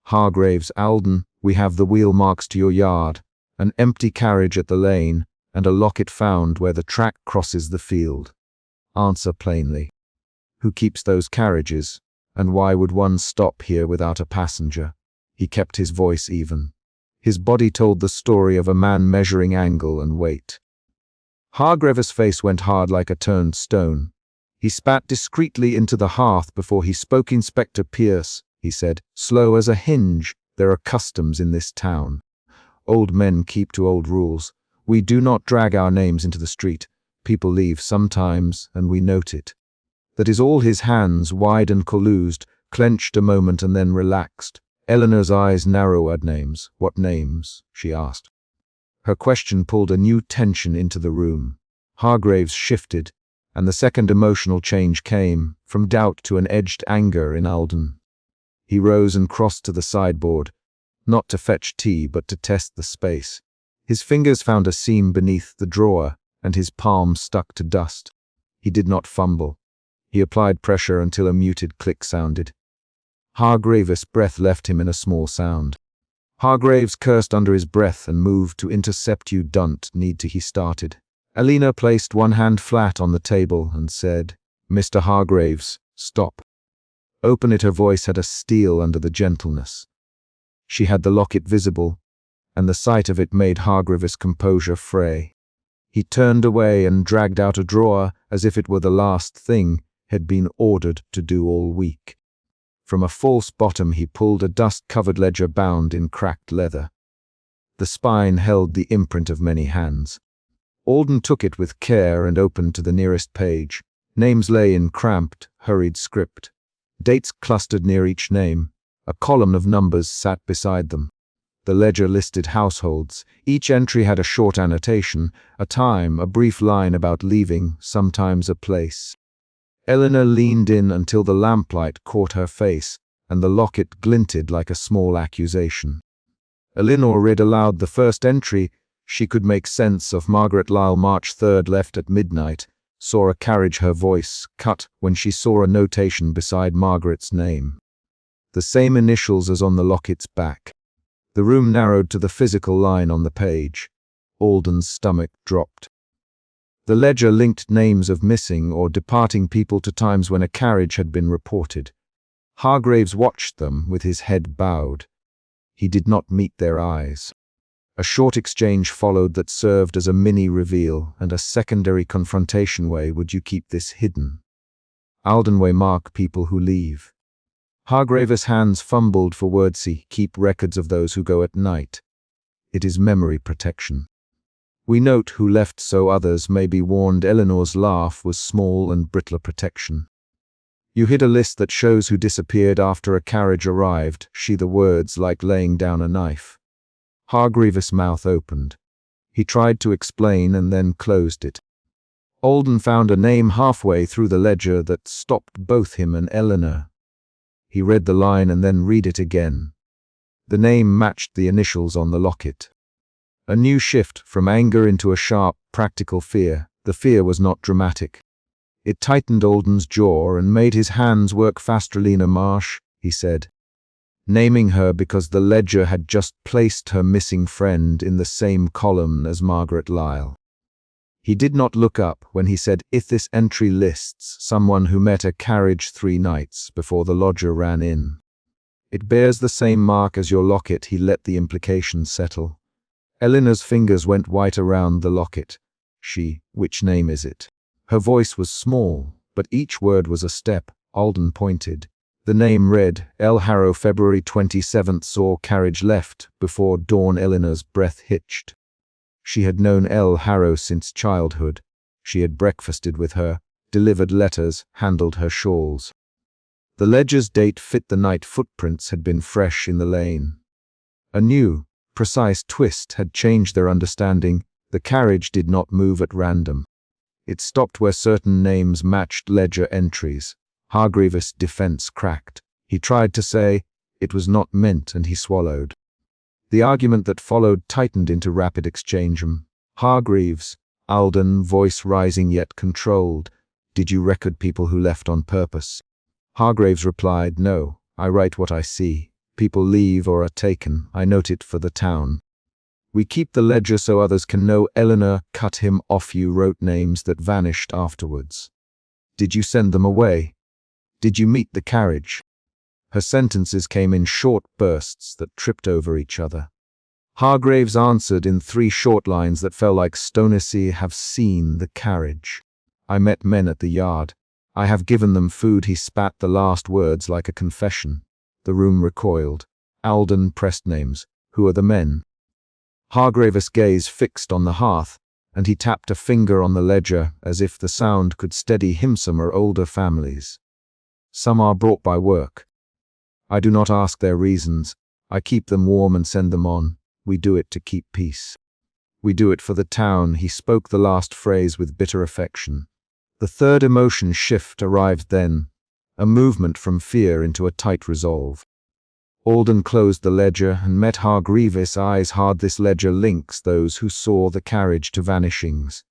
Hargraves, Alden, we have the wheel marks to your yard, an empty carriage at the lane, and a locket found where the track crosses the field. Answer plainly. Who keeps those carriages, and why would one stop here without a passenger? He kept his voice even. His body told the story of a man measuring angle and weight. Hargraves' face went hard like a turned stone. He spat discreetly into the hearth before he spoke. Inspector Pierce, he said, slow as a hinge. There are customs in this town. Old men keep to old rules. We do not drag our names into the street. People leave sometimes, and we note it. That is all. His hands, wide and collused, clenched a moment and then relaxed. Eleanor's eyes narrowed. Names. What names? She asked. Her question pulled a new tension into the room. Hargraves shifted, and the second emotional change came, from doubt to an edged anger in Alden. He rose and crossed to the sideboard, not to fetch tea but to test the space. His fingers found a seam beneath the drawer, and his palm stuck to dust. He did not fumble. He applied pressure until a muted click sounded. Hargraves' breath left him in a small sound. Hargraves cursed under his breath and moved to intercept. You don't need to, he started. Elena placed one hand flat on the table and said, Mr. Hargraves, stop. Open it. Her voice had a steel under the gentleness. She had the locket visible, and the sight of it made Hargraves' composure fray. He turned away and dragged out a drawer as if it were the last thing had been ordered to do all week. From a false bottom he pulled a dust-covered ledger bound in cracked leather. The spine held the imprint of many hands. Alden took it with care and opened to the nearest page. Names lay in cramped, hurried script. Dates clustered near each name. A column of numbers sat beside them. The ledger listed households. Each entry had a short annotation, a time, a brief line about leaving, sometimes a place. Eleanor leaned in until the lamplight caught her face, and the locket glinted like a small accusation. Eleanor read aloud the first entry. She could make sense of Margaret Lyle, March 3rd, left at midnight, saw a carriage. Her voice cut when she saw a notation beside Margaret's name. the same initials as on the locket's back. The room narrowed to the physical line on the page. Alden's stomach dropped. The ledger linked names of missing or departing people to times when a carriage had been reported. Hargraves watched them with his head bowed. He did not meet their eyes. A short exchange followed that served as a mini-reveal and a secondary confrontation. Way would you keep this hidden? Aldenway mark people who leave. Hargraves' hands fumbled for words. Keep records of those who go at night. It is memory protection. We note who left so others may be warned. Eleanor's laugh was small and brittle protection. You hid a list that shows who disappeared after a carriage arrived. She the words like laying down a knife. Hargraves' mouth opened. He tried to explain and then closed it. Alden found a name halfway through the ledger that stopped both him and Eleanor. He read the line and then read it again. The name matched the initials on the locket. A new shift from anger into a sharp, practical fear. The fear was not dramatic. It tightened Alden's jaw and made his hands work faster. Lena Marsh, he said, naming her because the ledger had just placed her missing friend in the same column as Margaret Lyle. He did not look up when he said, if this entry lists someone who met a carriage 3 nights before the lodger ran in. It bears the same mark as your locket. He let the implication settle. Eleanor's fingers went white around the locket. Which name is it? Her voice was small, but each word was a step. Alden pointed. The name read, L. Harrow, February 27th, saw carriage left before dawn. Eleanor's breath hitched. She had known L. Harrow since childhood. She had breakfasted with her, delivered letters, handled her shawls. The ledger's date fit the night. Footprints had been fresh in the lane. A new, precise twist had changed their understanding. The carriage did not move at random. It stopped where certain names matched ledger entries. Hargraves' defense cracked. He tried to say, it was not meant, and he swallowed. The argument that followed tightened into rapid exchange. Hargraves, Alden, voice rising yet controlled. Did you record people who left on purpose? Hargraves replied, no, I write what I see. People leave or are taken. I note it for the town. We keep the ledger so others can know. Eleanor cut him off. You wrote names that vanished afterwards. Did you send them away? Did you meet the carriage? Her sentences came in short bursts that tripped over each other. Hargraves answered in 3 short lines that fell like stones. Have seen the carriage. I met men at the yard. I have given them food. He spat the last words like a confession. The room recoiled. Alden pressed names. Who are the men? Hargraves' gaze fixed on the hearth, and he tapped a finger on the ledger as if the sound could steady him. Some are older families. Some are brought by work. I do not ask their reasons. I keep them warm and send them on. We do it to keep peace. We do it for the town. He spoke the last phrase with bitter affection. The third emotion shift arrived then, a movement from fear into a tight resolve. Alden closed the ledger and met Hargraves' eyes hard. This ledger links those who saw the carriage to vanishings.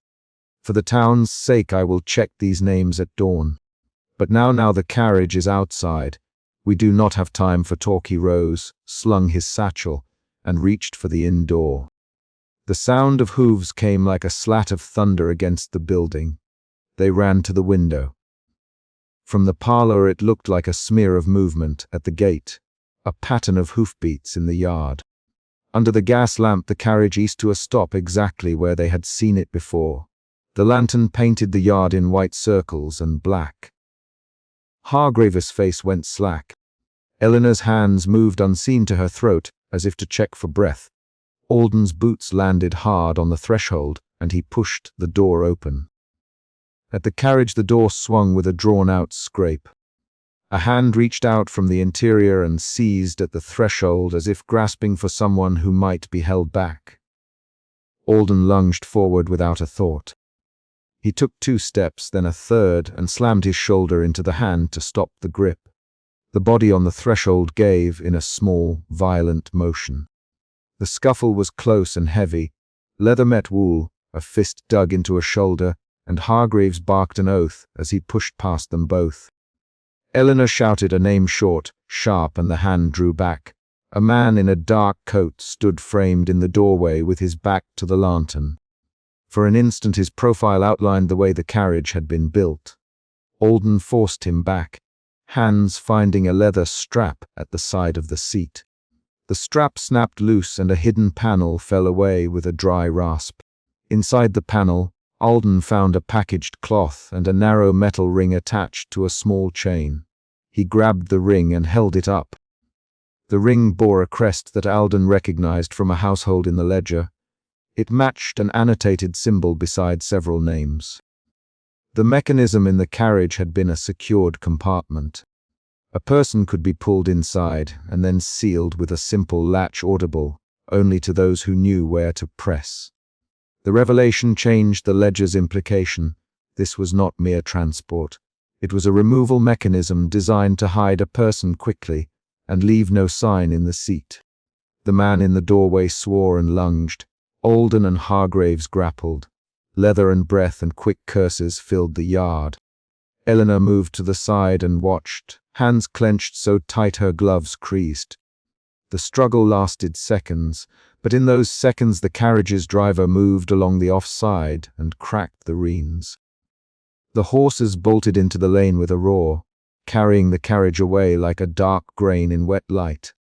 For the town's sake I will check these names at dawn. But now the carriage is outside. We do not have time for talk. He rose, slung his satchel, and reached for the inn door. The sound of hooves came like a slat of thunder against the building. They ran to the window. From the parlor it looked like a smear of movement at the gate, a pattern of hoofbeats in the yard. Under the gas lamp the carriage eased to a stop exactly where they had seen it before. The lantern painted the yard in white circles and black. Hargraves' face went slack. Eleanor's hands moved unseen to her throat, as if to check for breath. Alden's boots landed hard on the threshold, and he pushed the door open. At the carriage the door swung with a drawn-out scrape. A hand reached out from the interior and seized at the threshold as if grasping for someone who might be held back. Alden lunged forward without a thought. He took 2 steps, then a third, and slammed his shoulder into the hand to stop the grip. The body on the threshold gave in a small, violent motion. The scuffle was close and heavy. Leather met wool, a fist dug into a shoulder, and Hargraves barked an oath as he pushed past them both. Eleanor shouted a name short, sharp, and the hand drew back. A man in a dark coat stood framed in the doorway with his back to the lantern. For an instant his profile outlined the way the carriage had been built. Alden forced him back, hands finding a leather strap at the side of the seat. The strap snapped loose and a hidden panel fell away with a dry rasp. Inside the panel, Alden found a packaged cloth and a narrow metal ring attached to a small chain. He grabbed the ring and held it up. The ring bore a crest that Alden recognized from a household in the ledger. It matched an annotated symbol beside several names. The mechanism in the carriage had been a secured compartment. A person could be pulled inside and then sealed with a simple latch audible only to those who knew where to press. The revelation changed the ledger's implication. This was not mere transport. It was a removal mechanism designed to hide a person quickly and leave no sign in the seat. The man in the doorway swore and lunged. Alden and Hargraves grappled. Leather and breath and quick curses filled the yard. Eleanor moved to the side and watched, hands clenched so tight her gloves creased. The struggle lasted seconds, but in those seconds the carriage's driver moved along the offside and cracked the reins. The horses bolted into the lane with a roar, carrying the carriage away like a dark grain in wet light.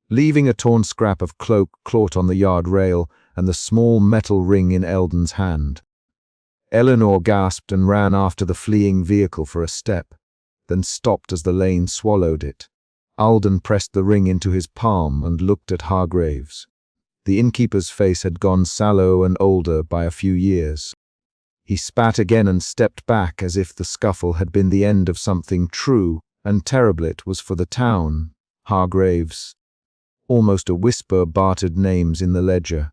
Leaving a torn scrap of cloak caught on the yard rail and the small metal ring in Alden's hand. Eleanor gasped and ran after the fleeing vehicle for a step, then stopped as the lane swallowed it. Alden pressed the ring into his palm and looked at Hargraves. The innkeeper's face had gone sallow and older by a few years. He spat again and stepped back as if the scuffle had been the end of something true and terrible. It was for the town. Hargraves. Almost a whisper bartered names in the ledger.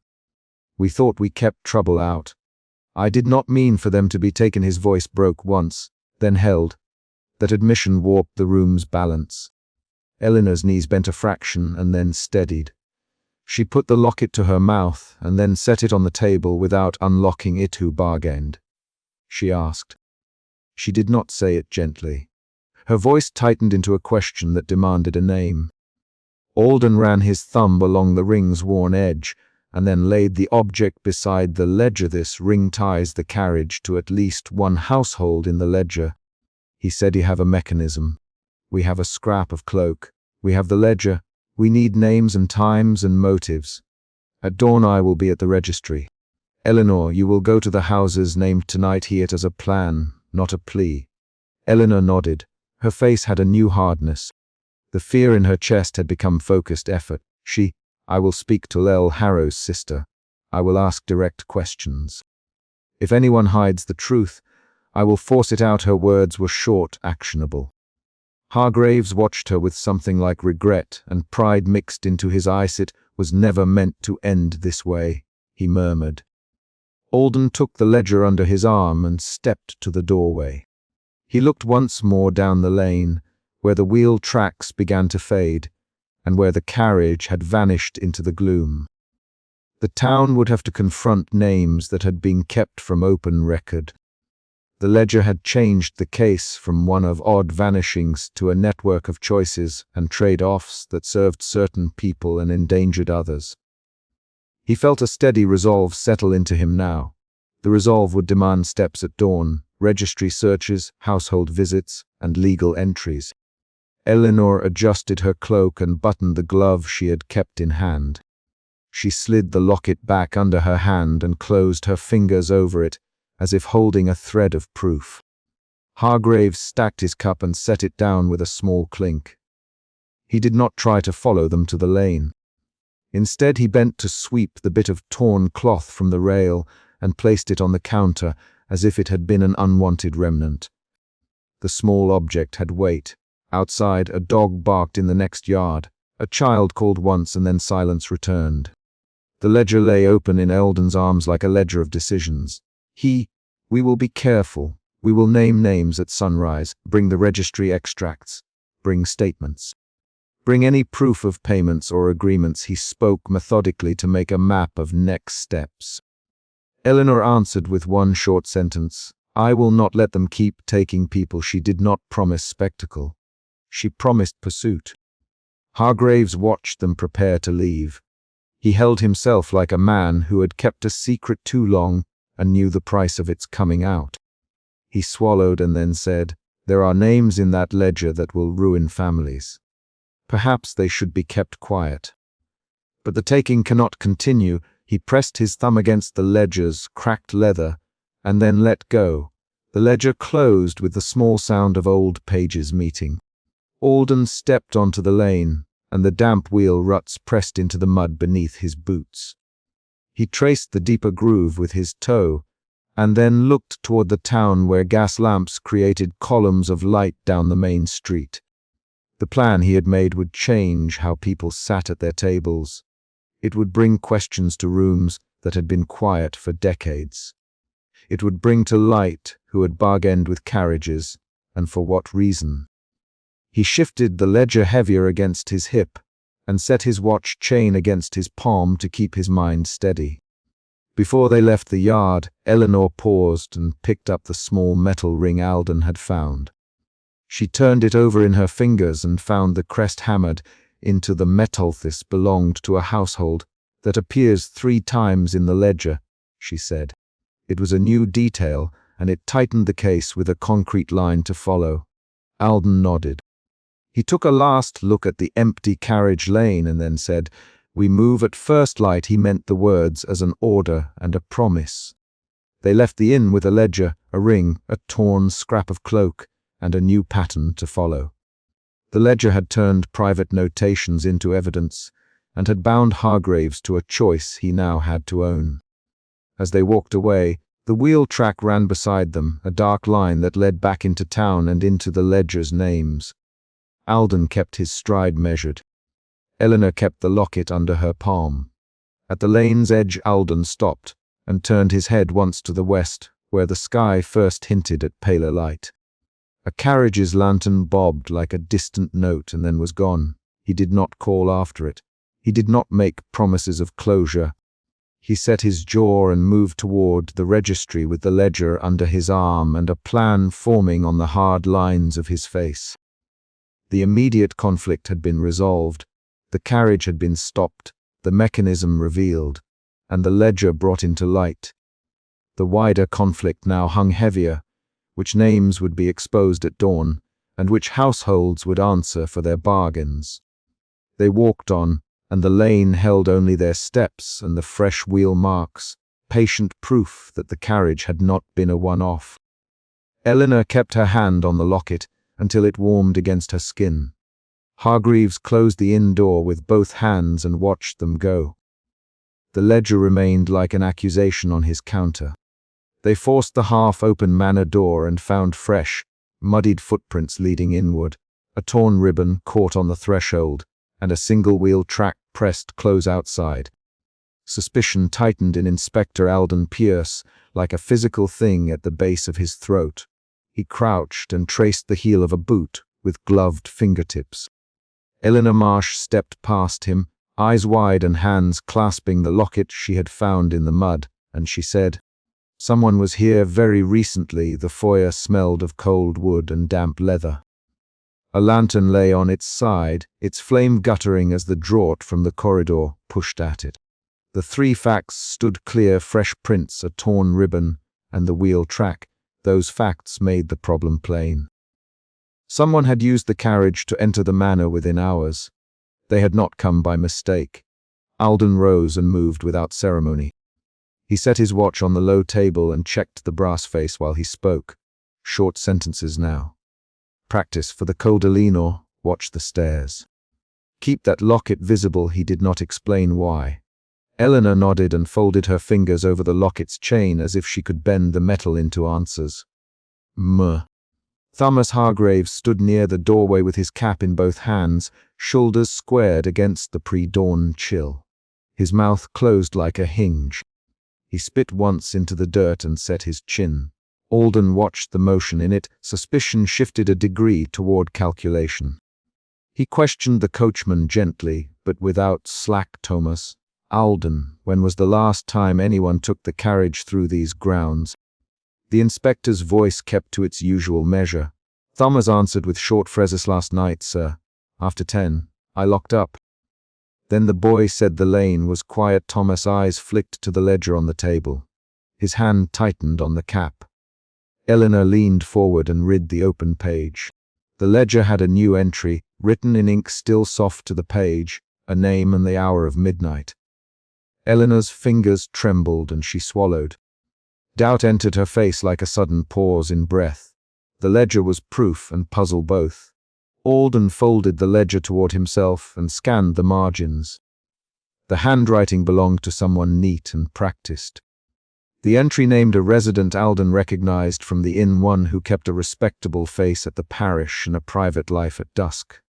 We thought we kept trouble out. I did not mean for them to be taken. His voice broke once, then held. That admission warped the room's balance. Eleanor's knees bent a fraction and then steadied. She put the locket to her mouth and then set it on the table without unlocking it. Who bargained? She asked. She did not say it gently. Her voice tightened into a question that demanded a name. Alden ran his thumb along the ring's worn edge and then laid the object beside the ledger. This ring ties the carriage to at least one household in the ledger. He said, "You have a mechanism. We have a scrap of cloak. We have the ledger. We need names and times and motives. At dawn I will be at the registry. Eleanor, you will go to the houses named tonight. Hear it as a plan, not a plea." Eleanor nodded. Her face had a new hardness. The fear in her chest had become focused effort. I will speak to Lel Harrow's sister. I will ask direct questions. If anyone hides the truth, I will force it out. Her words were short, actionable. Hargraves watched her with something like regret and pride mixed into his eyes. "It was never meant to end this way," he murmured. Alden took the ledger under his arm and stepped to the doorway. He looked once more down the lane, where the wheel tracks began to fade, and where the carriage had vanished into the gloom. The town would have to confront names that had been kept from open record. The ledger had changed the case from one of odd vanishings to a network of choices and trade-offs that served certain people and endangered others. He felt a steady resolve settle into him now. The resolve would demand steps at dawn, registry searches, household visits, and legal entries. Eleanor adjusted her cloak and buttoned the glove she had kept in hand. She slid the locket back under her hand and closed her fingers over it, as if holding a thread of proof. Hargraves stacked his cup and set it down with a small clink. He did not try to follow them to the lane. Instead, he bent to sweep the bit of torn cloth from the rail and placed it on the counter as if it had been an unwanted remnant. The small object had weight. Outside, a dog barked in the next yard. A child called once and then silence returned. The ledger lay open in Alden's arms like a ledger of decisions. We will be careful. We will name names at sunrise, bring the registry extracts, bring statements. Bring any proof of payments or agreements. He spoke methodically to make a map of next steps. Eleanor answered with one short sentence. I will not let them keep taking people. She did not promise spectacle. She promised pursuit. Hargraves watched them prepare to leave. He held himself like a man who had kept a secret too long and knew the price of its coming out. He swallowed and then said, "There are names in that ledger that will ruin families. Perhaps they should be kept quiet." But the taking cannot continue. He pressed his thumb against the ledger's cracked leather and then let go. The ledger closed with the small sound of old pages meeting. Alden stepped onto the lane, and the damp wheel ruts pressed into the mud beneath his boots. He traced the deeper groove with his toe, and then looked toward the town where gas lamps created columns of light down the main street. The plan he had made would change how people sat at their tables. It would bring questions to rooms that had been quiet for decades. It would bring to light who had bargained with Carriages, and for what reason. He shifted the ledger heavier against his hip and set his watch chain against his palm to keep his mind steady. Before they left the yard, Eleanor paused and picked up the small metal ring Alden had found. She turned it over in her fingers and found the crest hammered into the metal. "This belonged to a household that appears 3 times in the ledger," she said. It was a new detail, and it tightened the case with a concrete line to follow. Alden nodded. He took a last look at the empty carriage lane and then said, "We move at first light." He meant the words as an order and a promise. They left the inn with a ledger, a ring, a torn scrap of cloak, and a new pattern to follow. The ledger had turned private notations into evidence and had bound Hargraves to a choice he now had to own. As they walked away, the wheel track ran beside them, a dark line that led back into town and into the ledger's names. Alden kept his stride measured. Eleanor kept the locket under her palm. At the lane's edge, Alden stopped and turned his head once to the west, where the sky first hinted at paler light. A carriage's lantern bobbed like a distant note and then was gone. He did not call after it. He did not make promises of closure. He set his jaw and moved toward the registry with the ledger under his arm and a plan forming on the hard lines of his face. The immediate conflict had been resolved. The carriage had been stopped, the mechanism revealed, and the ledger brought into light. The wider conflict now hung heavier. Which names would be exposed at dawn, and which households would answer for their bargains? They walked on, and the lane held only their steps and the fresh wheel marks, patient proof that the carriage had not been a one-off. Eleanor kept her hand on the locket until it warmed against her skin. Hargreaves closed the inn door with both hands and watched them go. The ledger remained like an accusation on his counter. They forced the half-open manor door and found fresh, muddied footprints leading inward, a torn ribbon caught on the threshold, and a single-wheel track pressed close outside. Suspicion tightened in Inspector Alden Pierce like a physical thing at the base of his throat. He crouched and traced the heel of a boot with gloved fingertips. Eleanor Marsh stepped past him, eyes wide and hands clasping the locket she had found in the mud, and she said, "Someone was here very recently." The foyer smelled of cold wood and damp leather. A lantern lay on its side, its flame guttering as the draught from the corridor pushed at it. The 3 facts stood clear: fresh prints, a torn ribbon, and the wheel track. Those facts made the problem plain. Someone had used the carriage to enter the manor within hours. They had not come by mistake. Alden rose and moved without ceremony. He set his watch on the low table and checked the brass face while he spoke. Short sentences now. "Practice for the Coldalino. Watch the stairs. Keep that locket visible." He did not explain why. Eleanor nodded and folded her fingers over the locket's chain as if she could bend the metal into answers. Thomas Hargraves stood near the doorway with his cap in both hands, shoulders squared against the pre-dawn chill. His mouth closed like a hinge. He spit once into the dirt and set his chin. Alden watched the motion in it. Suspicion shifted a degree toward calculation. He questioned the coachman gently, but without slack. "Thomas, Alden, when was the last time anyone took the carriage through these grounds?" The inspector's voice kept to its usual measure. Thomas answered with short phrases. Last night, sir. After 10. I locked up. Then the boy said the lane was quiet. Thomas' eyes flicked to the ledger on the table. His hand tightened on the cap. Eleanor leaned forward and read the open page. The ledger had a new entry, written in ink still soft to the page, a name and the hour of midnight. Eleanor's fingers trembled and she swallowed. Doubt entered her face like a sudden pause in breath. The ledger was proof and puzzle both. Alden folded the ledger toward himself and scanned the margins. The handwriting belonged to someone neat and practiced. The entry named a resident Alden recognized from the inn, one who kept a respectable face at the parish and a private life at dusk.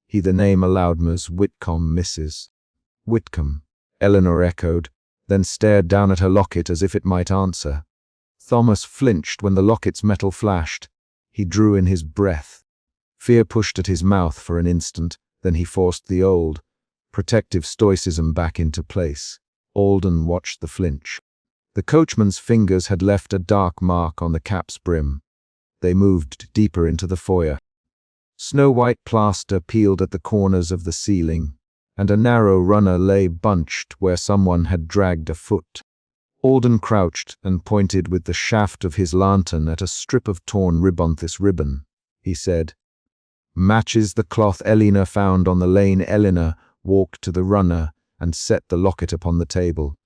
He the name aloud: Ms. Whitcomb, Mrs. Whitcomb, Eleanor echoed, then stared down at her locket as if it might answer. Thomas flinched when the locket's metal flashed. He drew in his breath. Fear pushed at his mouth for an instant, then he forced the old, protective stoicism back into place. Alden watched the flinch. The coachman's fingers had left a dark mark on the cap's brim. They moved deeper into the foyer. Snow-white plaster peeled at the corners of the ceiling, and a narrow runner lay bunched where someone had dragged a foot. Alden crouched and pointed with the shaft of his lantern at a strip of torn ribbon. This ribbon, he said, matches the cloth Eleanor found on the lane. Eleanor walked to the runner and set the locket upon the table.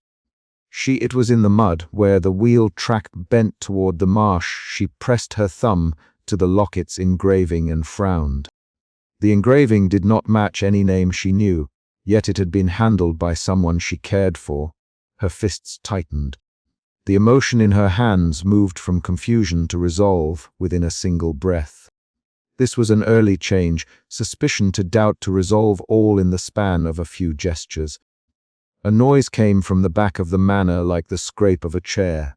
It was in the mud, where the wheel track bent toward the marsh. She pressed her thumb to the locket's engraving and frowned. The engraving did not match any name she knew, yet it had been handled by someone she cared for. Her fists tightened. The emotion in her hands moved from confusion to resolve within a single breath. This was an early change, suspicion to doubt to resolve, all in the span of a few gestures. A noise came from the back of the manor like the scrape of a chair.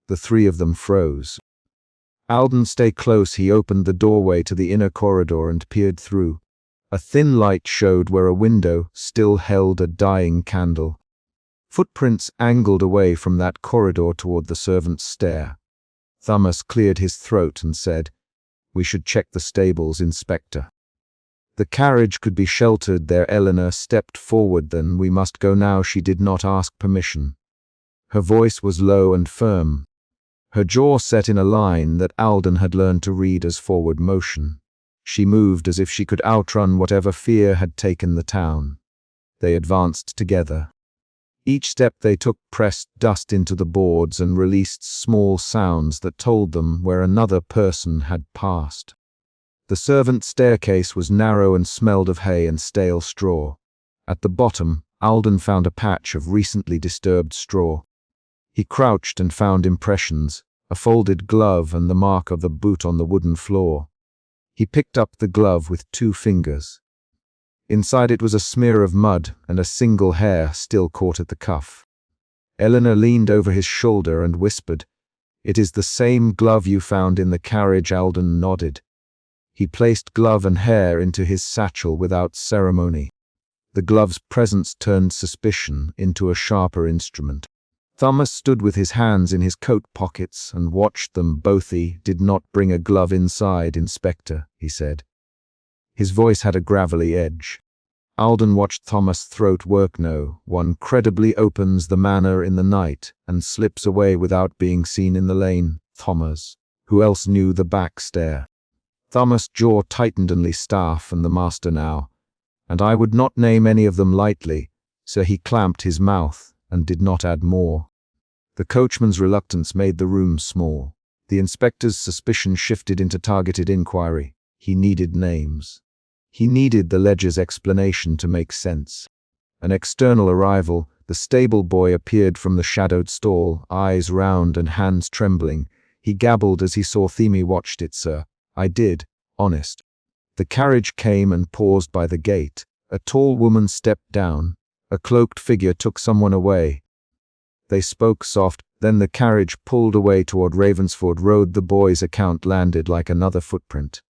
The three of them froze. Alden, stay close. He opened the doorway to the inner corridor and peered through. A thin light showed where a window still held a dying candle. Footprints angled away from that corridor toward the servants' stair. Thomas cleared his throat and said, "We should check the stables, Inspector." The carriage could be sheltered there. Eleanor stepped forward. Then we must go now. She did not ask permission. Her voice was low and firm. Her jaw set in a line that Alden had learned to read as forward motion. She moved as if she could outrun whatever fear had taken the town. They advanced together. Each step they took pressed dust into the boards and released small sounds that told them where another person had passed. The servant staircase was narrow and smelled of hay and stale straw. At the bottom, Alden found a patch of recently disturbed straw. He crouched and found impressions, a folded glove and the mark of the boot on the wooden floor. He picked up the glove with 2 fingers. Inside it was a smear of mud and a single hair still caught at the cuff. Eleanor leaned over his shoulder and whispered, "It is the same glove you found in the carriage." Alden nodded. He placed glove and hair into his satchel without ceremony. The glove's presence turned suspicion into a sharper instrument. Thomas stood with his hands in his coat pockets and watched them both. "He did not bring a glove inside, Inspector," he said. His voice had a gravelly edge. Alden watched Thomas' throat work. "No one credibly opens the manor in the night and slips away without being seen in the lane. Thomas. Who else knew the back stair?" Thomas' jaw tightened. "Only staff and the master now, and I would not name any of them lightly," so he clamped his mouth and did not add more. The coachman's reluctance made the room small. The inspector's suspicion shifted into targeted inquiry. He needed names. He needed the ledger's explanation to make sense. An external arrival, the stable boy appeared from the shadowed stall, eyes round and hands trembling. He gabbled as he saw Theme. "Watched it, sir. I did, honest." The carriage came and paused by the gate. A tall woman stepped down. A cloaked figure took someone away. They spoke soft, then the carriage pulled away toward Ravensford Road. The boy's account landed like another footprint.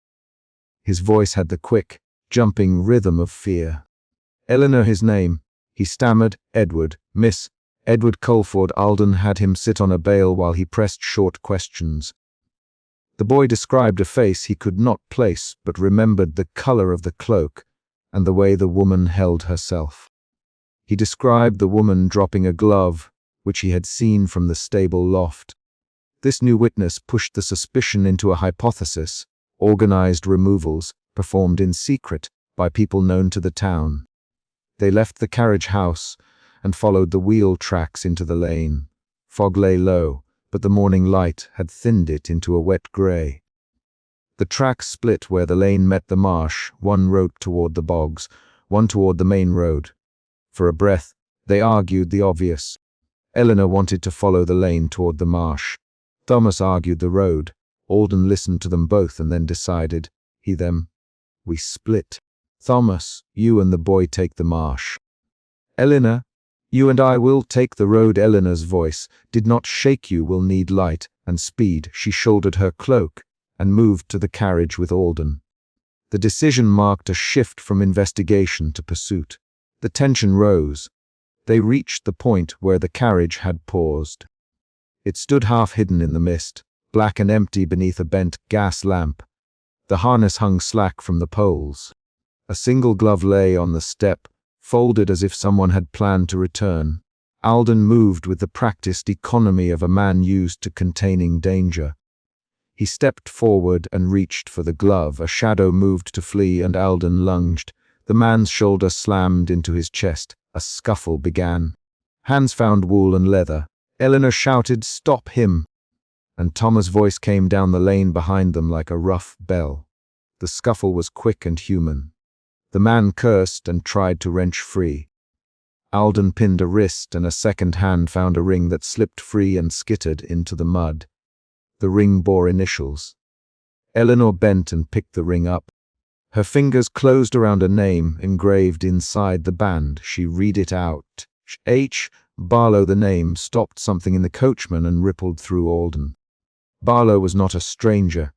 His voice had the quick, jumping rhythm of fear. "Eleanor, his name," he stammered. "Edward, Miss Edward Colford." Alden had him sit on a bale while he pressed short questions. The boy described a face he could not place but remembered the color of the cloak and the way the woman held herself. He described the woman dropping a glove, which he had seen from the stable loft. This new witness pushed the suspicion into a hypothesis: organized removals performed in secret by people known to the town. They left the carriage house and followed the wheel tracks into the lane. Fog lay low, but the morning light had thinned it into a wet grey. The tracks split where the lane met the marsh, one road toward the bogs, one toward the main road. For a breath, they argued the obvious. Eleanor wanted to follow the lane toward the marsh. Thomas argued the road. Alden listened to them both and then decided, he them. We split. Thomas, you and the boy take the marsh. Eleanor, you and I will take the road. Eleanor's voice did not shake. You will need light and speed. She shouldered her cloak and moved to the carriage with Alden. The decision marked a shift from investigation to pursuit. The tension rose. They reached the point where the carriage had paused. It stood half hidden in the mist, black and empty beneath a bent gas lamp. The harness hung slack from the poles. A single glove lay on the step, folded as if someone had planned to return. Alden moved with the practiced economy of a man used to containing danger. He stepped forward and reached for the glove. A shadow moved to flee and Alden lunged. The man's shoulder slammed into his chest. A scuffle began. Hands found wool and leather. Eleanor shouted, "Stop him!" And Thomas' voice came down the lane behind them like a rough bell. The scuffle was quick and human. The man cursed and tried to wrench free. Alden pinned a wrist and a second hand found a ring that slipped free and skittered into the mud. The ring bore initials. Eleanor bent and picked the ring up. Her fingers closed around a name engraved inside the band. She read it out. H. Barlow. The name stopped something in the coachman and rippled through Alden. Barlow was not a stranger.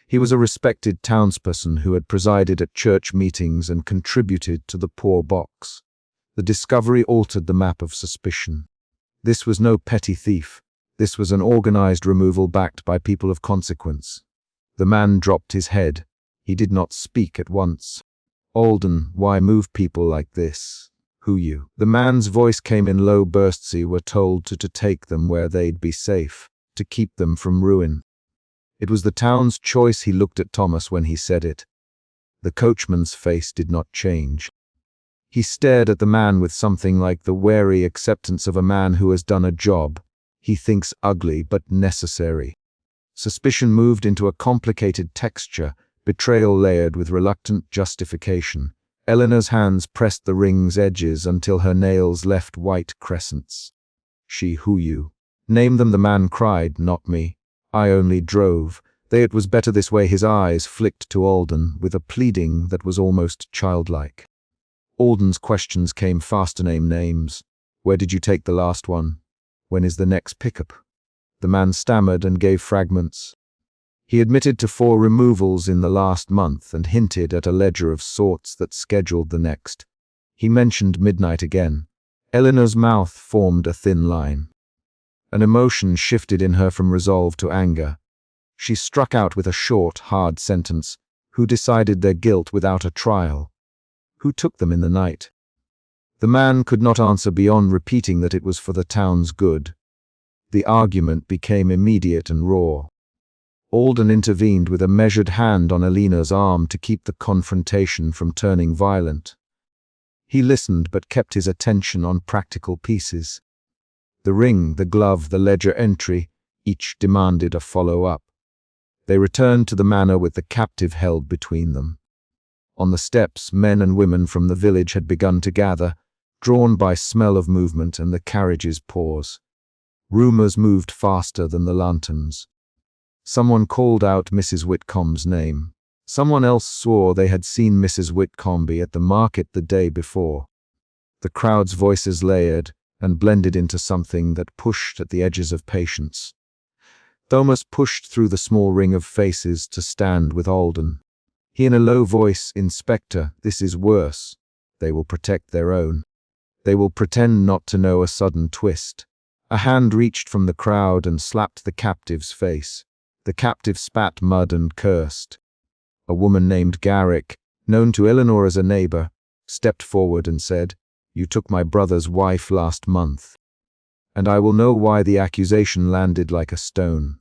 He was a respected townsperson who had presided at church meetings and contributed to the poor box. The discovery altered the map of suspicion. This was no petty thief. This was an organized removal backed by people of consequence. The man dropped his head. He did not speak at once. Alden, why move people like this? Who you? The man's voice came in low bursts. You were told to take them where they'd be safe, to keep them from ruin. It was the town's choice. He looked at Thomas when he said it. The coachman's face did not change. He stared at the man with something like the wary acceptance of a man who has done a job he thinks ugly but necessary. Suspicion moved into a complicated texture, betrayal layered with reluctant justification. Eleanor's hands pressed the ring's edges until her nails left white crescents. She, who you? Name them, the man cried, not me. I only drove. It was better this way. His eyes flicked to Alden with a pleading that was almost childlike. Alden's questions came faster. Name names. Where did you take the last one? When is the next pickup? The man stammered and gave fragments. He admitted to 4 removals in the last month and hinted at a ledger of sorts that scheduled the next. He mentioned midnight again. Eleanor's mouth formed a thin line. An emotion shifted in her from resolve to anger. She struck out with a short, hard sentence. Who decided their guilt without a trial? Who took them in the night? The man could not answer beyond repeating that it was for the town's good. The argument became immediate and raw. Alden intervened with a measured hand on Eleanor's arm to keep the confrontation from turning violent. He listened but kept his attention on practical pieces. The ring, the glove, the ledger entry, each demanded a follow-up. They returned to the manor with the captive held between them. On the steps, men and women from the village had begun to gather, drawn by smell of movement and the carriage's pause. Rumors moved faster than the lanterns. Someone called out Mrs. Whitcomb's name. Someone else swore they had seen Mrs. Whitcomb at the market the day before. The crowd's voices layered and blended into something that pushed at the edges of patience. Thomas pushed through the small ring of faces to stand with Alden. He, in a low voice, "Inspector, this is worse. They will protect their own. They will pretend not to know." A sudden twist. A hand reached from the crowd and slapped the captive's face. The captive spat mud and cursed. A woman named Garrick, known to Eleanor as a neighbor, stepped forward and said, "You took my brother's wife last month, and I will know why." The accusation landed like a stone.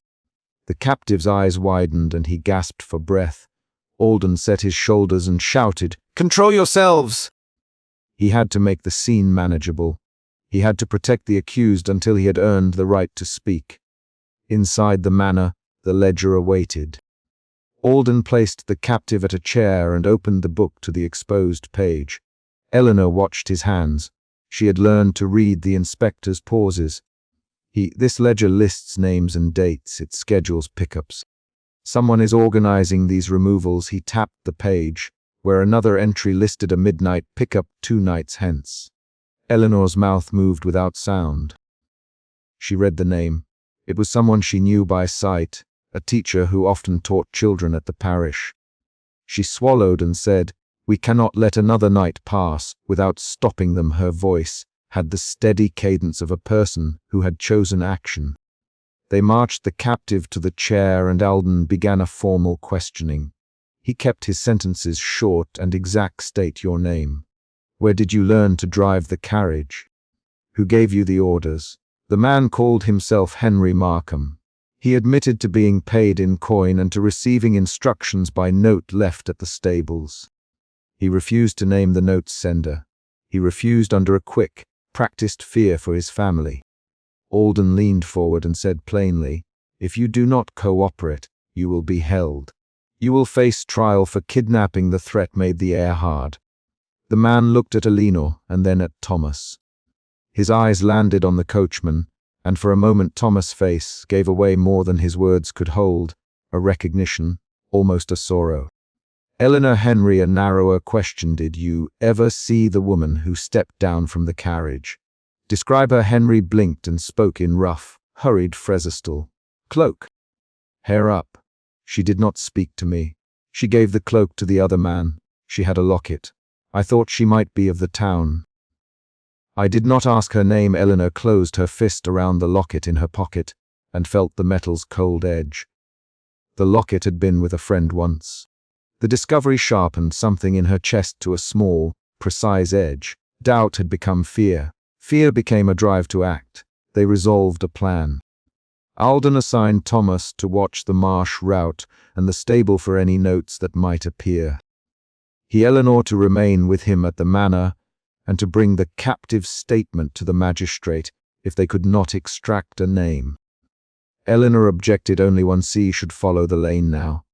The captive's eyes widened and he gasped for breath. Alden set his shoulders and shouted, "Control yourselves!" He had to make the scene manageable. He had to protect the accused until he had earned the right to speak. Inside the manor, the ledger awaited. Alden placed the captive at a chair and opened the book to the exposed page. Eleanor watched his hands. She had learned to read the inspector's pauses. This ledger lists names and dates. It schedules pickups. Someone is organizing these removals. He tapped the page, where another entry listed a midnight pickup 2 nights hence. Eleanor's mouth moved without sound. She read the name. It was someone she knew by sight, a teacher who often taught children at the parish. She swallowed and said, "We cannot let another night pass without stopping them." Her voice had the steady cadence of a person who had chosen action. They marched the captive to the chair and Alden began a formal questioning. He kept his sentences short and exact. "State your name. Where did you learn to drive the carriage? Who gave you the orders?" The man called himself Henry Markham. He admitted to being paid in coin and to receiving instructions by note left at the stables. He refused to name the note's sender. He refused under a quick, practiced fear for his family. Alden leaned forward and said plainly, "If you do not cooperate, you will be held. You will face trial for kidnapping." The threat made the air hard. The man looked at Eleanor and then at Thomas. His eyes landed on the coachman, and for a moment Thomas' face gave away more than his words could hold, a recognition, almost a sorrow. Eleanor Henry, a narrower question: "Did you ever see the woman who stepped down from the carriage?" "Describe her." Henry blinked and spoke in rough, hurried Fresistal. "Cloak. Hair up." "She did not speak to me. She gave the cloak to the other man. She had a locket. I thought she might be of the town. I did not ask her name." Eleanor closed her fist around the locket in her pocket and felt the metal's cold edge. The locket had been with a friend once. The discovery sharpened something in her chest to a small, precise edge. Doubt had become fear. Fear became a drive to act. They resolved a plan. Alden assigned Thomas to watch the marsh route and the stable for any notes that might appear. Eleanor to remain with him at the manor and to bring the captive's statement to the magistrate if they could not extract a name. Eleanor objected. Only one C should follow the lane now.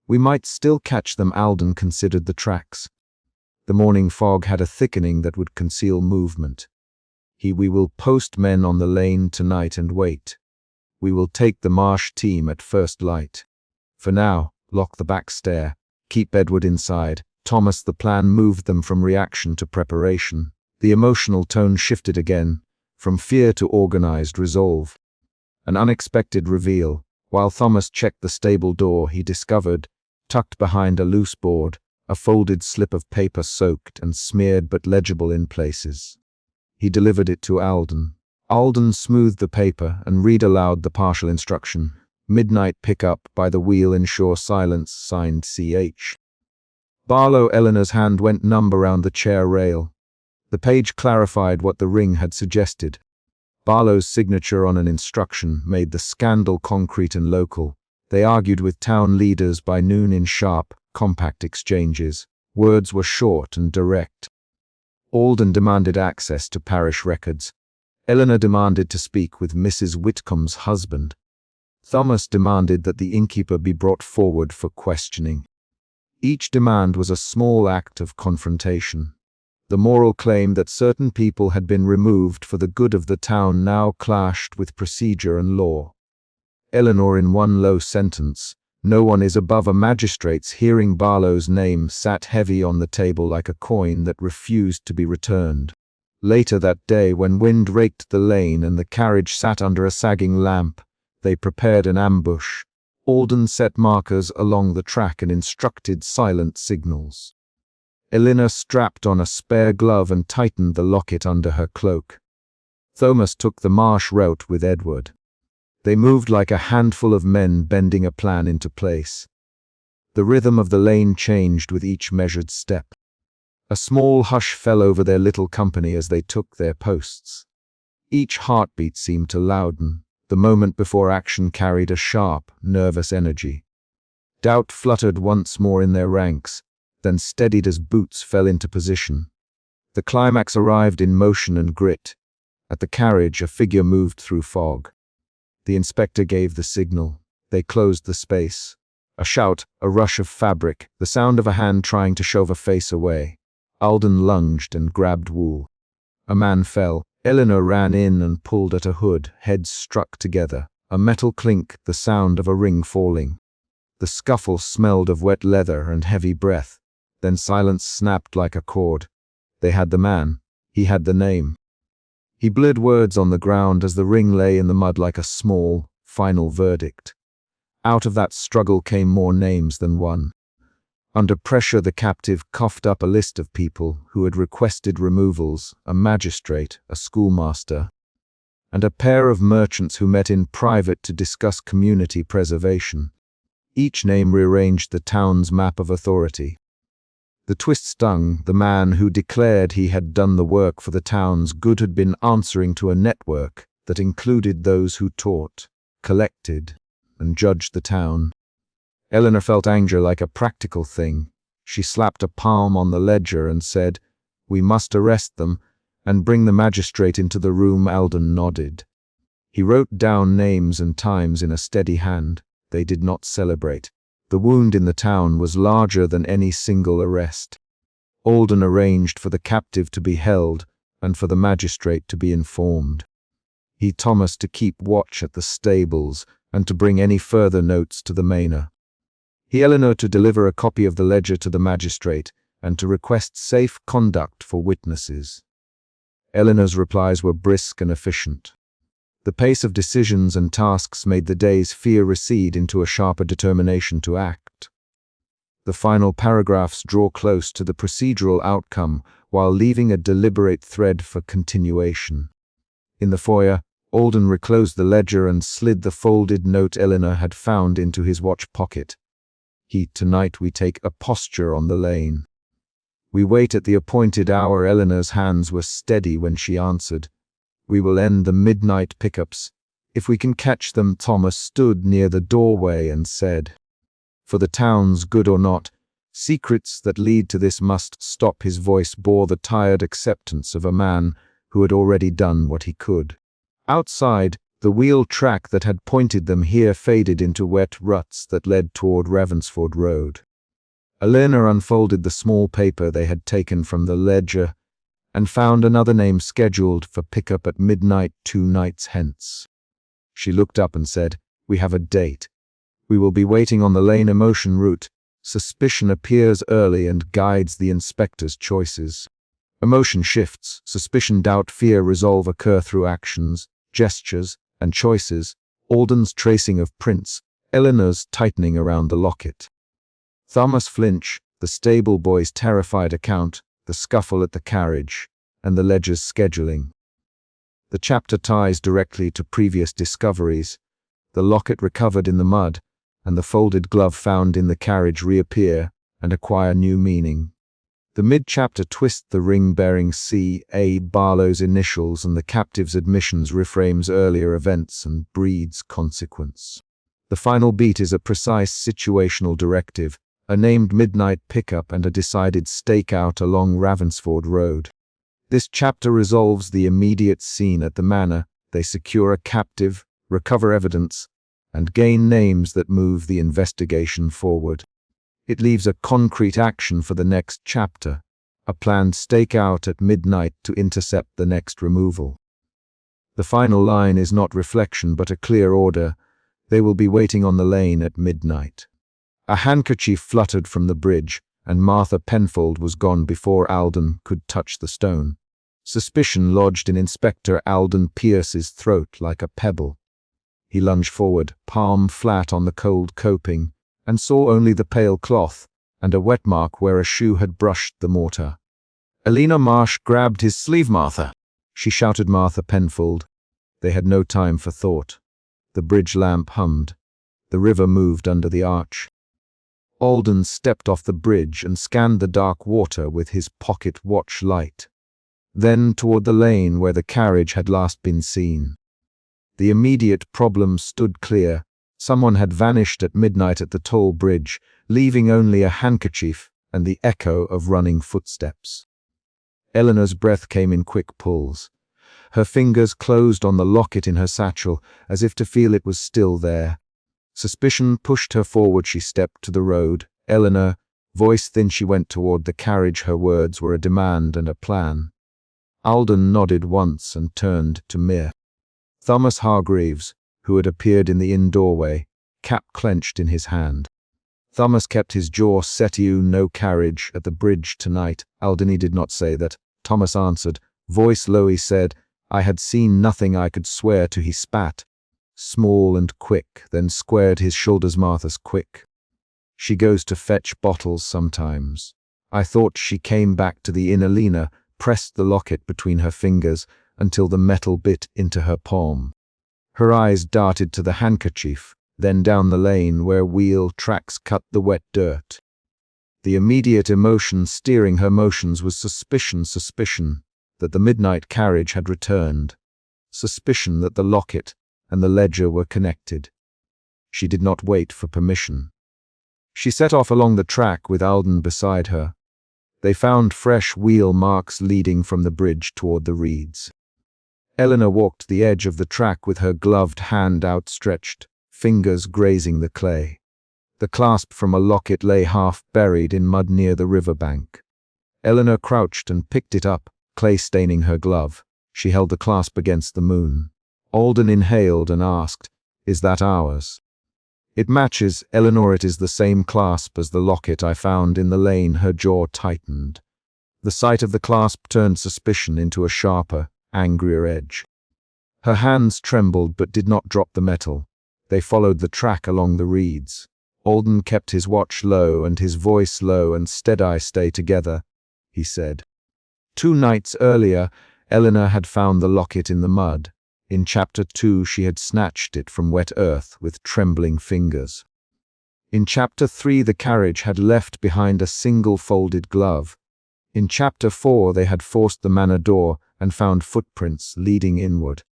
"We might still catch them." Alden considered the tracks. The morning fog had a thickening that would conceal movement. We will post men on the lane tonight and wait. We will take the marsh team at first light. For now, lock the back stair. Keep Edward inside." Thomas. The plan moved them from reaction to preparation. The emotional tone shifted again, from fear to organized resolve. An unexpected reveal. While Thomas checked the stable door, he discovered, tucked behind a loose board, a folded slip of paper soaked and smeared but legible in places. He delivered it to Alden. Alden smoothed the paper and read aloud the partial instruction. "Midnight pickup by the wheel, ensure silence, signed C.H." Barlow. Eleanor's hand went numb around the chair rail. The page clarified what the ring had suggested. Barlow's signature on an instruction made the scandal concrete and local. They argued with town leaders by noon in sharp, compact exchanges. Words were short and direct. Alden demanded access to parish records. Eleanor demanded to speak with Mrs. Whitcomb's husband. Thomas demanded that the innkeeper be brought forward for questioning. Each demand was a small act of confrontation. The moral claim that certain people had been removed for the good of the town now clashed with procedure and law. Eleanor, in one low sentence, "No one is above a magistrate's," hearing Barlow's name, sat heavy on the table like a coin that refused to be returned. Later that day, when wind raked the lane and the carriage sat under a sagging lamp, they prepared an ambush. Alden set markers along the track and instructed silent signals. Eleanor strapped on a spare glove and tightened the locket under her cloak. Thomas took the marsh route with Edward. They moved like a handful of men bending a plan into place. The rhythm of the lane changed with each measured step. A small hush fell over their little company as they took their posts. Each heartbeat seemed to louden. The moment before action carried a sharp, nervous energy. Doubt fluttered once more in their ranks, then steadied as boots fell into position. The climax arrived in motion and grit. At the carriage, a figure moved through fog. The inspector gave the signal. They closed the space. A shout, a rush of fabric, the sound of a hand trying to shove a face away. Alden lunged and grabbed wool. A man fell. Eleanor ran in and pulled at a hood, heads struck together. A metal clink, the sound of a ring falling. The scuffle smelled of wet leather and heavy breath. Then silence snapped like a cord. They had the man. He had the name. He blurred words on the ground as the ring lay in the mud like a small, final verdict. Out of that struggle came more names than one. Under pressure, the captive coughed up a list of people who had requested removals, a magistrate, a schoolmaster, and a pair of merchants who met in private to discuss community preservation. Each name rearranged the town's map of authority. The twist stung. The man who declared he had done the work for the town's good had been answering to a network that included those who taught, collected, and judged the town. Eleanor felt anger like a practical thing. She slapped a palm on the ledger and said, "We must arrest them and bring the magistrate into the room." Alden nodded. He wrote down names and times in a steady hand. They did not celebrate. The wound in the town was larger than any single arrest. Alden arranged for the captive to be held and for the magistrate to be informed. He Thomas to keep watch at the stables and to bring any further notes to the manor. He Eleanor to deliver a copy of the ledger to the magistrate and to request safe conduct for witnesses. Eleanor's replies were brisk and efficient. The pace of decisions and tasks made the day's fear recede into a sharper determination to act. The final paragraphs draw close to the procedural outcome while leaving a deliberate thread for continuation. In the foyer, Alden reclosed the ledger and slid the folded note Eleanor had found into his watch pocket. Tonight we take a posture on the lane. We wait at the appointed hour. Eleanor's hands were steady when she answered. We will end the midnight pickups. If we can catch them. Thomas stood near the doorway and said, "For the town's good or not, secrets that lead to this must stop." His voice bore the tired acceptance of a man who had already done what he could. Outside, the wheel track that had pointed them here faded into wet ruts that led toward Ravensford Road. Eleanor unfolded the small paper they had taken from the ledger and found another name scheduled for pickup at midnight 2 nights hence. She looked up and said, "We have a date. We will be waiting on the lane." Emotion route. Suspicion appears early and guides the inspector's choices. Emotion shifts. Suspicion, doubt, fear, resolve occur through actions, gestures, and choices. Alden's tracing of prints, Eleanor's tightening around the locket. Thomas flinch, the stable boy's terrified account, the scuffle at the carriage, and the ledger's scheduling. The chapter ties directly to previous discoveries. The locket recovered in the mud, and the folded glove found in the carriage reappear and acquire new meaning. The mid-chapter twist. The ring bearing C.A. Barlow's initials and the captive's admissions reframes earlier events and breeds consequence. The final beat is a precise situational directive, a named midnight pickup and a decided stakeout along Ravensford Road. This chapter resolves the immediate scene at the manor. They secure a captive, recover evidence, and gain names that move the investigation forward. It leaves a concrete action for the next chapter, a planned stakeout at midnight to intercept the next removal. The final line is not reflection but a clear order. They will be waiting on the lane at midnight. A handkerchief fluttered from the bridge, and Martha Penfold was gone before Alden could touch the stone. Suspicion lodged in Inspector Alden Pierce's throat like a pebble. He lunged forward, palm flat on the cold coping, and saw only the pale cloth and a wet mark where a shoe had brushed the mortar. Elena Marsh grabbed his sleeve. "Martha!" she shouted. Martha Penfold. They had no time for thought. The bridge lamp hummed. The river moved under the arch. Alden stepped off the bridge and scanned the dark water with his pocket watch light. Then toward the lane where the carriage had last been seen. The immediate problem stood clear. Someone had vanished at midnight at the toll bridge, leaving only a handkerchief and the echo of running footsteps. Eleanor's breath came in quick pulls. Her fingers closed on the locket in her satchel, as if to feel it was still there. Suspicion pushed her forward. She stepped to the road. Eleanor, voice thin, she went toward the carriage. Her words were a demand and a plan. Alden nodded once and turned to Mir. Thomas Hargreaves, who had appeared in the inn doorway, cap clenched in his hand. Thomas kept his jaw set. "You no carriage at the bridge tonight?" Alden did not say that. Thomas answered, voice low. He said, "I had seen nothing I could swear to." He spat, small and quick, then squared his shoulders. "Martha's quick. She goes to fetch bottles sometimes. I thought she came back to the inn." Alina pressed the locket between her fingers until the metal bit into her palm. Her eyes darted to the handkerchief, then down the lane where wheel tracks cut the wet dirt. The immediate emotion steering her motions was suspicion that the midnight carriage had returned, suspicion that the locket and the ledger were connected. She did not wait for permission. She set off along the track with Alden beside her. They found fresh wheel marks leading from the bridge toward the reeds. Eleanor walked the edge of the track with her gloved hand outstretched, fingers grazing the clay. The clasp from a locket lay half buried in mud near the riverbank. Eleanor crouched and picked it up, clay staining her glove. She held the clasp against the moon. Alden inhaled and asked, "Is that ours?" "It matches, Eleanor. It is the same clasp as the locket I found in the lane." Her jaw tightened. The sight of the clasp turned suspicion into a sharper, angrier edge. Her hands trembled but did not drop the metal. They followed the track along the reeds. Alden kept his watch low and his voice low and steady. "Stay together," he said. 2 nights earlier, Eleanor had found the locket in the mud. In Chapter 2, she had snatched it from wet earth with trembling fingers. In Chapter 3, the carriage had left behind a single folded glove. In Chapter 4, they had forced the manor door and found footprints leading inward.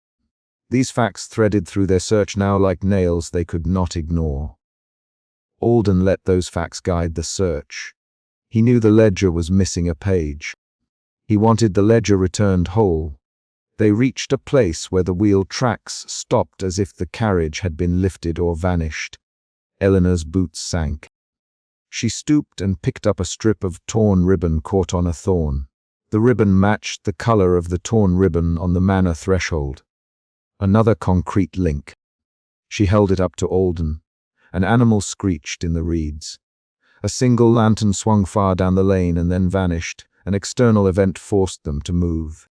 These facts threaded through their search now like nails they could not ignore. Alden let those facts guide the search. He knew the ledger was missing a page. He wanted the ledger returned whole. They reached a place where the wheel tracks stopped as if the carriage had been lifted or vanished. Eleanor's boots sank. She stooped and picked up a strip of torn ribbon caught on a thorn. The ribbon matched the color of the torn ribbon on the manor threshold. Another concrete link. She held it up to Alden. An animal screeched in the reeds. A single lantern swung far down the lane and then vanished. An external event forced them to move.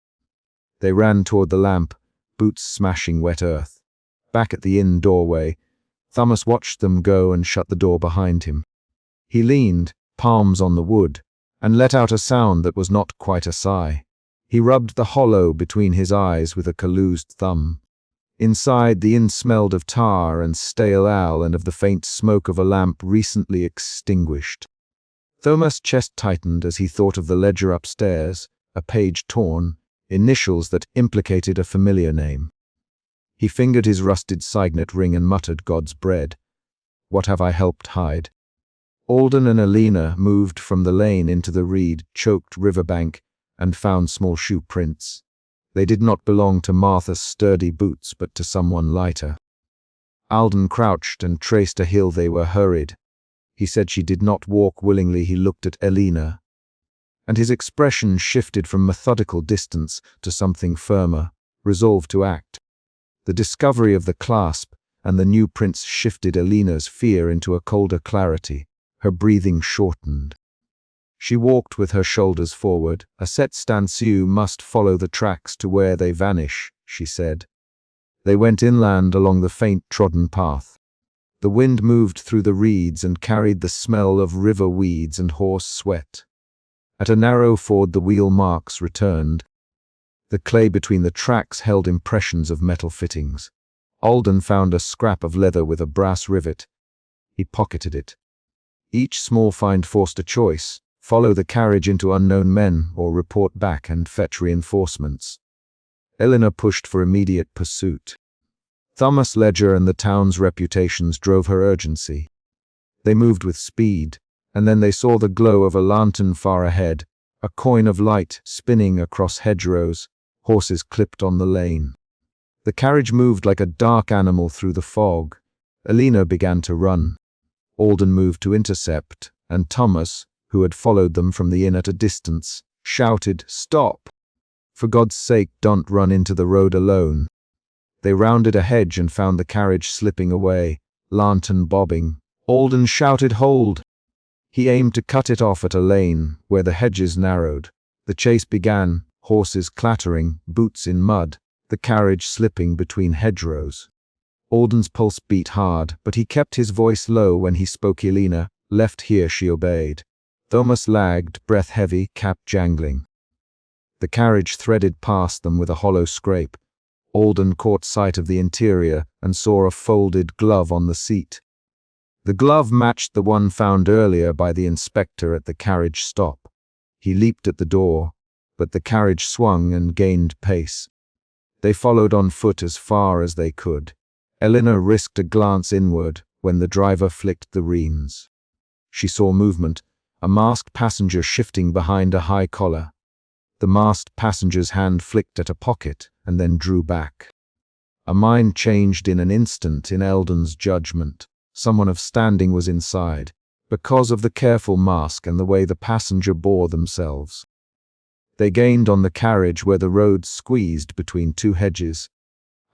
They ran toward the lamp, boots smashing wet earth. Back at the inn doorway, Thomas watched them go and shut the door behind him. He leaned, palms on the wood, and let out a sound that was not quite a sigh. He rubbed the hollow between his eyes with a calloused thumb. Inside, the inn smelled of tar and stale ale and of the faint smoke of a lamp recently extinguished. Thomas' chest tightened as he thought of the ledger upstairs, a page torn, initials that implicated a familiar name. He fingered his rusted signet ring and muttered, "God's bread. What have I helped hide?" Alden and Alina moved from the lane into the reed-choked riverbank and found small shoe prints. They did not belong to Martha's sturdy boots, but to someone lighter. Alden crouched and traced a hill. They were hurried. He said she did not walk willingly. He looked at Alina, and his expression shifted from methodical distance to something firmer, resolved to act. The discovery of the clasp and the new prints shifted Alina's fear into a colder clarity. Her breathing shortened. She walked with her shoulders forward. "A set stance. You must follow the tracks to where they vanish," she said. They went inland along the faint trodden path. The wind moved through the reeds and carried the smell of river weeds and horse sweat. At a narrow ford, the wheel marks returned. The clay between the tracks held impressions of metal fittings. Alden found a scrap of leather with a brass rivet. He pocketed it. Each small find forced a choice: follow the carriage into unknown men or report back and fetch reinforcements. Eleanor pushed for immediate pursuit. Thomas Ledger and the town's reputations drove her urgency. They moved with speed, and then they saw the glow of a lantern far ahead, a coin of light spinning across hedgerows, horses clipped on the lane. The carriage moved like a dark animal through the fog. Elena began to run. Alden moved to intercept, and Thomas, who had followed them from the inn at a distance, shouted, "Stop! For God's sake, don't run into the road alone." They rounded a hedge and found the carriage slipping away, lantern bobbing. Alden shouted, "Hold!" He aimed to cut it off at a lane where the hedges narrowed. The chase began, horses clattering, boots in mud, the carriage slipping between hedgerows. Alden's pulse beat hard, but he kept his voice low when he spoke. Elena, left here, she obeyed. Thomas lagged, breath heavy, cap jangling. The carriage threaded past them with a hollow scrape. Alden caught sight of the interior and saw a folded glove on the seat. The glove matched the one found earlier by the inspector at the carriage stop. He leaped at the door, but the carriage swung and gained pace. They followed on foot as far as they could. Eleanor risked a glance inward when the driver flicked the reins. She saw movement, a masked passenger shifting behind a high collar. The masked passenger's hand flicked at a pocket and then drew back. A mind changed in an instant in Alden's judgment. Someone of standing was inside, because of the careful mask and the way the passenger bore themselves. They gained on the carriage where the road squeezed between two hedges.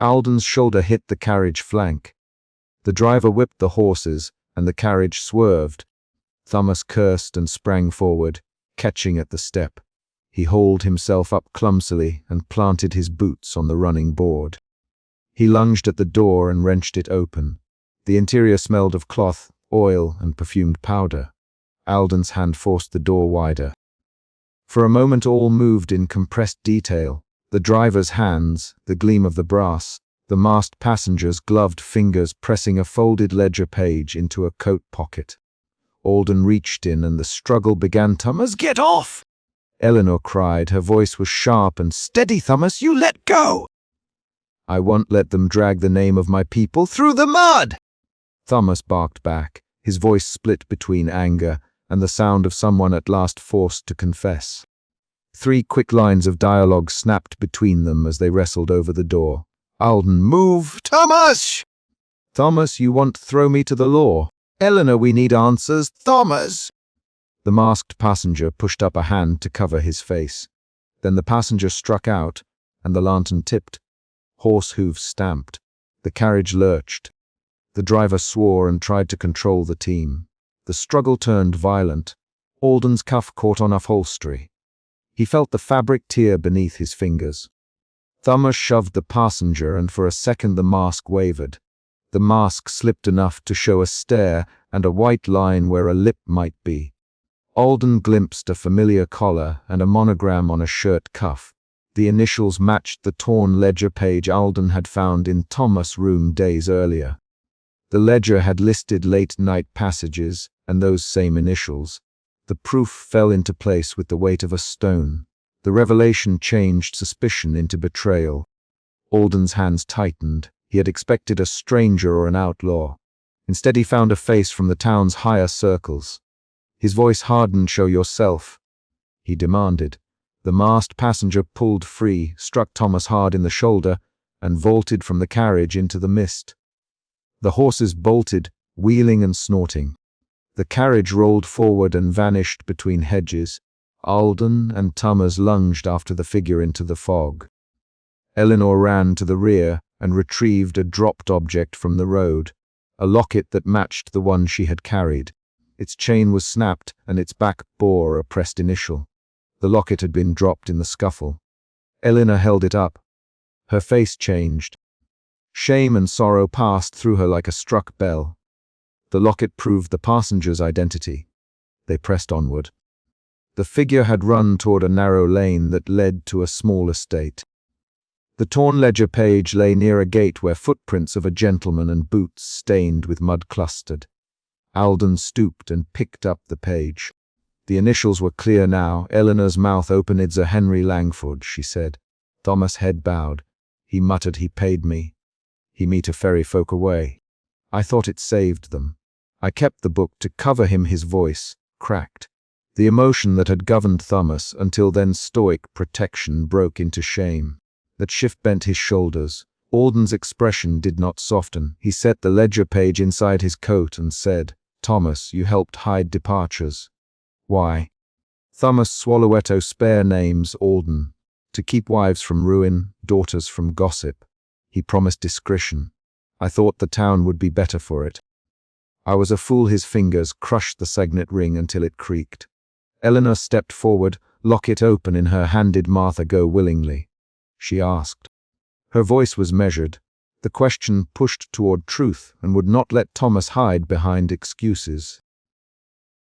Alden's shoulder hit the carriage flank. The driver whipped the horses, and the carriage swerved. Thomas cursed and sprang forward, catching at the step. He hauled himself up clumsily and planted his boots on the running board. He lunged at the door and wrenched it open. The interior smelled of cloth, oil, and perfumed powder. Alden's hand forced the door wider. For a moment all moved in compressed detail. The driver's hands, the gleam of the brass, the masked passenger's gloved fingers pressing a folded ledger page into a coat pocket. Alden reached in and the struggle began. "Thomas, get off!" Eleanor cried. Her voice was sharp and steady. "Thomas, you let go!" "I won't let them drag the name of my people through the mud!" Thomas barked back, his voice split between anger and the sound of someone at last forced to confess. 3 quick lines of dialogue snapped between them as they wrestled over the door. Alden, "Move! Thomas! Thomas, you won't throw me to the law. Eleanor, we need answers. Thomas!" The masked passenger pushed up a hand to cover his face. Then the passenger struck out, and the lantern tipped. Horse hooves stamped. The carriage lurched. The driver swore and tried to control the team. The struggle turned violent. Alden's cuff caught on upholstery. He felt the fabric tear beneath his fingers. Thomas shoved the passenger, and for a second the mask wavered. The mask slipped enough to show a stare and a white line where a lip might be. Alden glimpsed a familiar collar and a monogram on a shirt cuff. The initials matched the torn ledger page Alden had found in Thomas' room days earlier. The ledger had listed late-night passages and those same initials. The proof fell into place with the weight of a stone. The revelation changed suspicion into betrayal. Alden's hands tightened. He had expected a stranger or an outlaw. Instead he found a face from the town's higher circles. His voice hardened. "Show yourself," he demanded. The masked passenger pulled free, struck Thomas hard in the shoulder, and vaulted from the carriage into the mist. The horses bolted, wheeling and snorting. The carriage rolled forward and vanished between hedges. Alden and Thomas lunged after the figure into the fog. Eleanor ran to the rear and retrieved a dropped object from the road, a locket that matched the one she had carried. Its chain was snapped and its back bore a pressed initial. The locket had been dropped in the scuffle. Eleanor held it up. Her face changed. Shame and sorrow passed through her like a struck bell. The locket proved the passenger's identity. They pressed onward. The figure had run toward a narrow lane that led to a small estate. The torn ledger page lay near a gate where footprints of a gentleman and boots stained with mud clustered. Alden stooped and picked up the page. The initials were clear now. Eleanor's mouth opened. "It's a Henry Langford," she said. Thomas' head bowed. He muttered, "He paid me. He me to ferry folk away." I thought it saved them. I kept the book to cover him. His voice cracked. The emotion that had governed Thomas, until then stoic protection, broke into shame. That shift bent his shoulders. Alden's expression did not soften. He set the ledger page inside his coat and said, "Thomas, you helped hide departures." "Why?" "Thomas Swallowetto, spare names, Alden. To keep wives from ruin, daughters from gossip." He promised discretion. I thought the town would be better for it. I was a fool. His fingers crushed the signet ring until it creaked. Eleanor stepped forward, locket open in her hand. "Did Martha go willingly?" she asked. Her voice was measured. The question pushed toward truth and would not let Thomas hide behind excuses.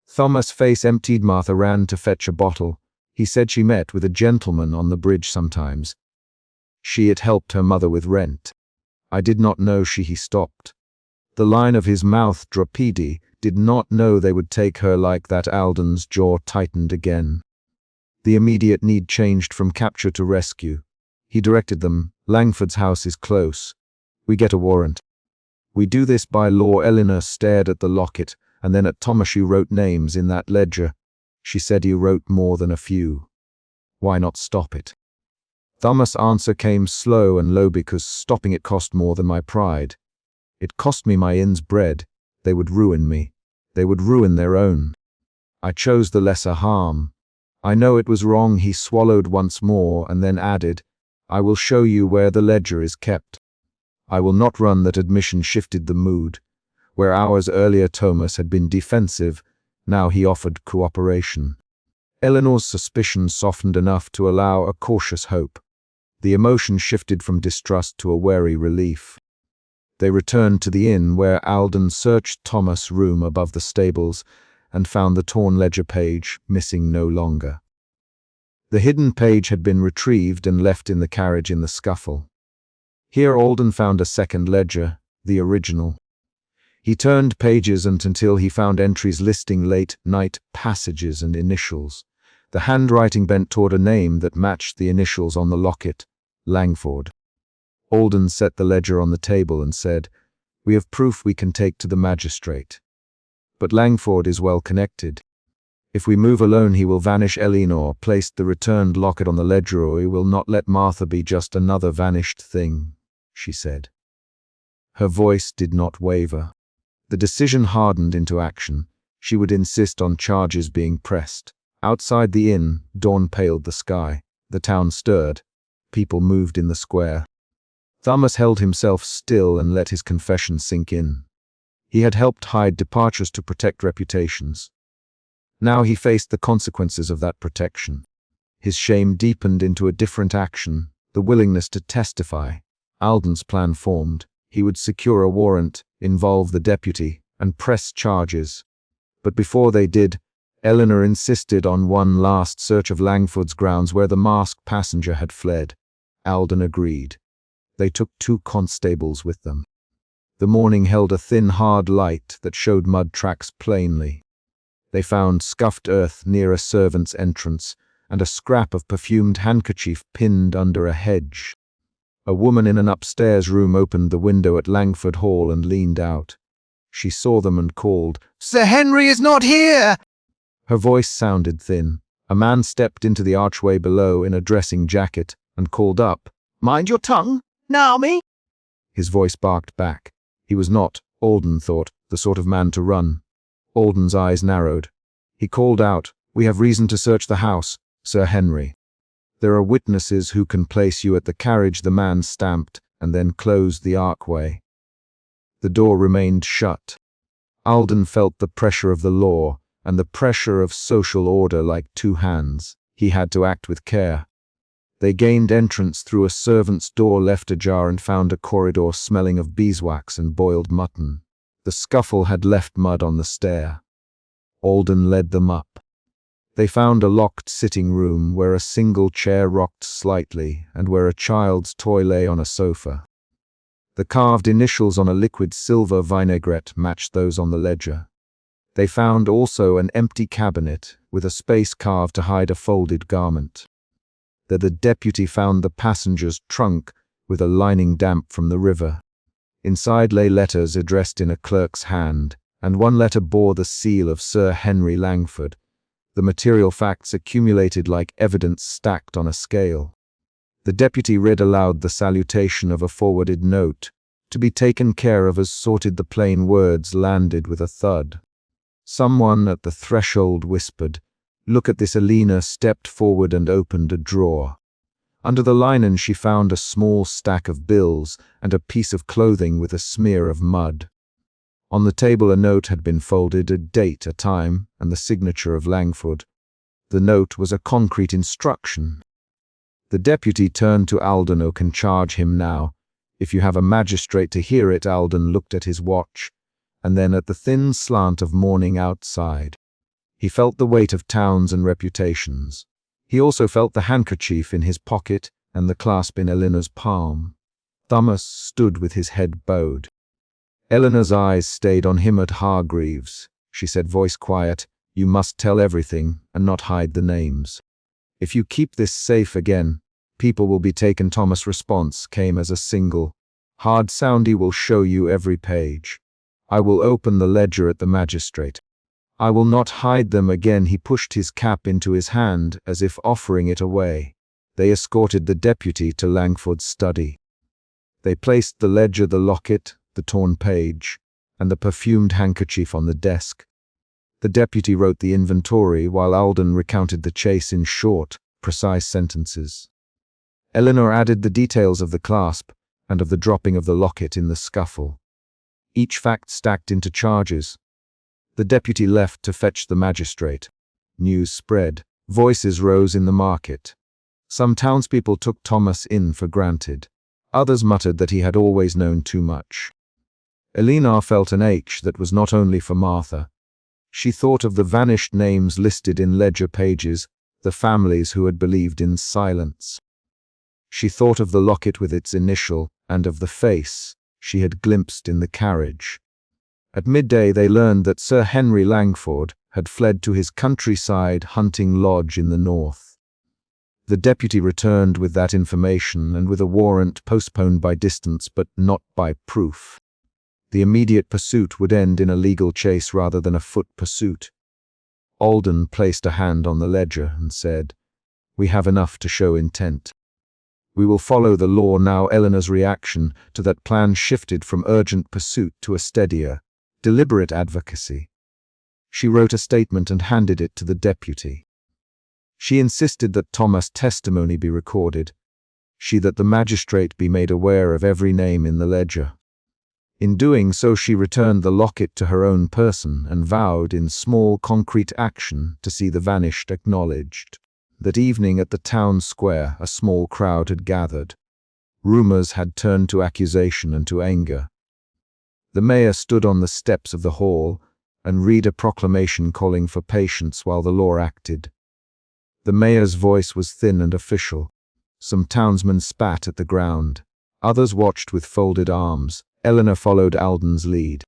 Thomas' face emptied. "Martha ran to fetch a bottle. He said she met with a gentleman on the bridge sometimes. She had helped her mother with rent. I did not know she." He stopped. The line of his mouth dropped. "Did not know they would take her like that." Alden's jaw tightened again. The immediate need changed from capture to rescue. He directed them. "Langford's house is close. We get a warrant." "We do this by law." Eleanor stared at the locket and then at Thomas. "You wrote names in that ledger." She said, "You wrote more than a few. Why not stop it?" Thomas' answer came slow and low. "Because stopping it cost more than my pride. It cost me my inn's bread. They would ruin me. They would ruin their own. I chose the lesser harm. I know it was wrong." He swallowed once more and then added, "I will show you where the ledger is kept. I will not run." That admission shifted the mood. Where hours earlier Thomas had been defensive, now he offered cooperation. Eleanor's suspicion softened enough to allow a cautious hope. The emotion shifted from distrust to a wary relief. They returned to the inn, where Alden searched Thomas' room above the stables and found the torn ledger page, missing no longer. The hidden page had been retrieved and left in the carriage in the scuffle. Here Alden found a second ledger, the original. He turned pages until he found entries listing late-night passages and initials. The handwriting bent toward a name that matched the initials on the locket, Langford. Alden set the ledger on the table and said, "We have proof we can take to the magistrate. But Langford is well connected. If we move alone he will vanish." Eleanor placed the returned locket on the ledger. "We will not let Martha be just another vanished thing," she said. Her voice did not waver. The decision hardened into action. She would insist on charges being pressed. Outside the inn, dawn paled the sky. The town stirred. People moved in the square. Thomas held himself still and let his confession sink in. He had helped hide departures to protect reputations. Now he faced the consequences of that protection. His shame deepened into a different action, the willingness to testify. Alden's plan formed. He would secure a warrant, involve the deputy, and press charges. But before they did, Eleanor insisted on one last search of Langford's grounds where the masked passenger had fled. Alden agreed. They took 2 constables with them. The morning held a thin, hard light that showed mud tracks plainly. They found scuffed earth near a servant's entrance and a scrap of perfumed handkerchief pinned under a hedge. A woman in an upstairs room opened the window at Langford Hall and leaned out. She saw them and called, "Sir Henry is not here!" Her voice sounded thin. A man stepped into the archway below in a dressing jacket and called up, "Mind your tongue, Naomi!" His voice barked back. He was not, Alden thought, the sort of man to run. Alden's eyes narrowed. He called out, "We have reason to search the house, Sir Henry." "There are witnesses who can place you at the carriage," the man stamped, and then closed the archway. The door remained shut. Alden felt the pressure of the law and the pressure of social order like 2 hands. He had to act with care. They gained entrance through a servant's door left ajar and found a corridor smelling of beeswax and boiled mutton. The scuffle had left mud on the stair. Alden led them up. They found a locked sitting room where a single chair rocked slightly and where a child's toy lay on a sofa. The carved initials on a liquid silver vinaigrette matched those on the ledger. They found also an empty cabinet with a space carved to hide a folded garment. There the deputy found the passenger's trunk with a lining damp from the river. Inside lay letters addressed in a clerk's hand, and one letter bore the seal of Sir Henry Langford. The material facts accumulated like evidence stacked on a scale. The deputy read aloud the salutation of a forwarded note, to be taken care of as sorted. The plain words landed with a thud. Someone at the threshold whispered, "Look at this." Alina stepped forward and opened a drawer. Under the linen she found a small stack of bills and a piece of clothing with a smear of mud. On the table a note had been folded, a date, a time, and the signature of Langford. The note was a concrete instruction. The deputy turned to Alden. "O can charge him now. If you have a magistrate to hear it." Alden looked at his watch, and then at the thin slant of morning outside. He felt the weight of towns and reputations. He also felt the handkerchief in his pocket and the clasp in Eleanor's palm. Thomas stood with his head bowed. Eleanor's eyes stayed on him. "At Hargreaves," she said, voice quiet, "you must tell everything and not hide the names. If you keep this safe again, people will be taken." Thomas' response came as a single, hard sound. "He will show you every page. I will open the ledger at the magistrate. I will not hide them again." He pushed his cap into his hand as if offering it away. They escorted the deputy to Langford's study. They placed the ledger, the locket, the torn page, and the perfumed handkerchief on the desk. The deputy wrote the inventory while Alden recounted the chase in short, precise sentences. Eleanor added the details of the clasp and of the dropping of the locket in the scuffle. Each fact stacked into charges. The deputy left to fetch the magistrate. News spread. Voices rose in the market. Some townspeople took Thomas in for granted. Others muttered that he had always known too much. Eleanor felt an ache that was not only for Martha. She thought of the vanished names listed in ledger pages, the families who had believed in silence. She thought of the locket with its initial and of the face she had glimpsed in the carriage. At midday they learned that Sir Henry Langford had fled to his countryside hunting lodge in the north. The deputy returned with that information and with a warrant postponed by distance but not by proof. The immediate pursuit would end in a legal chase rather than a foot pursuit. Alden placed a hand on the ledger and said, "We have enough to show intent. We will follow the law now." Eleanor's reaction to that plan shifted from urgent pursuit to a steadier, deliberate advocacy. She wrote a statement and handed it to the deputy. She insisted that Thomas' testimony be recorded, that the magistrate be made aware of every name in the ledger. In doing so, she returned the locket to her own person and vowed in small concrete action to see the vanished acknowledged. That evening at the town square, a small crowd had gathered. Rumors had turned to accusation and to anger. The mayor stood on the steps of the hall and read a proclamation calling for patience while the law acted. The mayor's voice was thin and official. Some townsmen spat at the ground. Others watched with folded arms. Eleanor followed Alden's lead.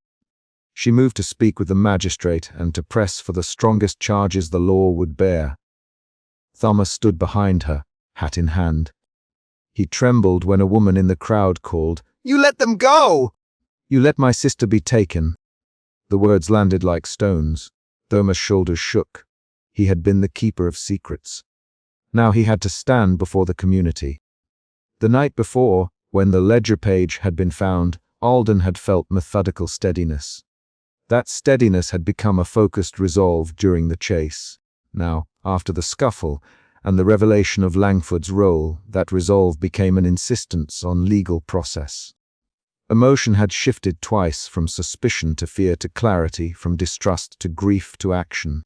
She moved to speak with the magistrate and to press for the strongest charges the law would bear. Thomas stood behind her, hat in hand. He trembled when a woman in the crowd called, "You let them go! You let my sister be taken." The words landed like stones. Thomas' shoulders shook. He had been the keeper of secrets. Now he had to stand before the community. The night before, when the ledger page had been found, Alden had felt methodical steadiness. That steadiness had become a focused resolve during the chase. Now, after the scuffle and the revelation of Langford's role, that resolve became an insistence on legal process. Emotion had shifted twice, from suspicion to fear to clarity, from distrust to grief to action.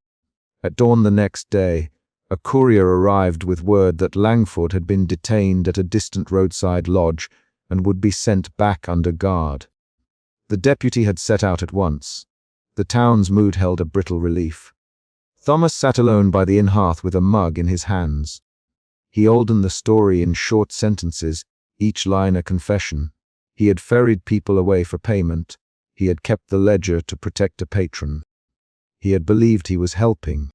At dawn the next day, a courier arrived with word that Langford had been detained at a distant roadside lodge and would be sent back under guard. The deputy had set out at once. The town's mood held a brittle relief. Thomas sat alone by the inn hearth with a mug in his hands. He told the story in short sentences, each line a confession. He had ferried people away for payment. He had kept the ledger to protect a patron. He had believed he was helping.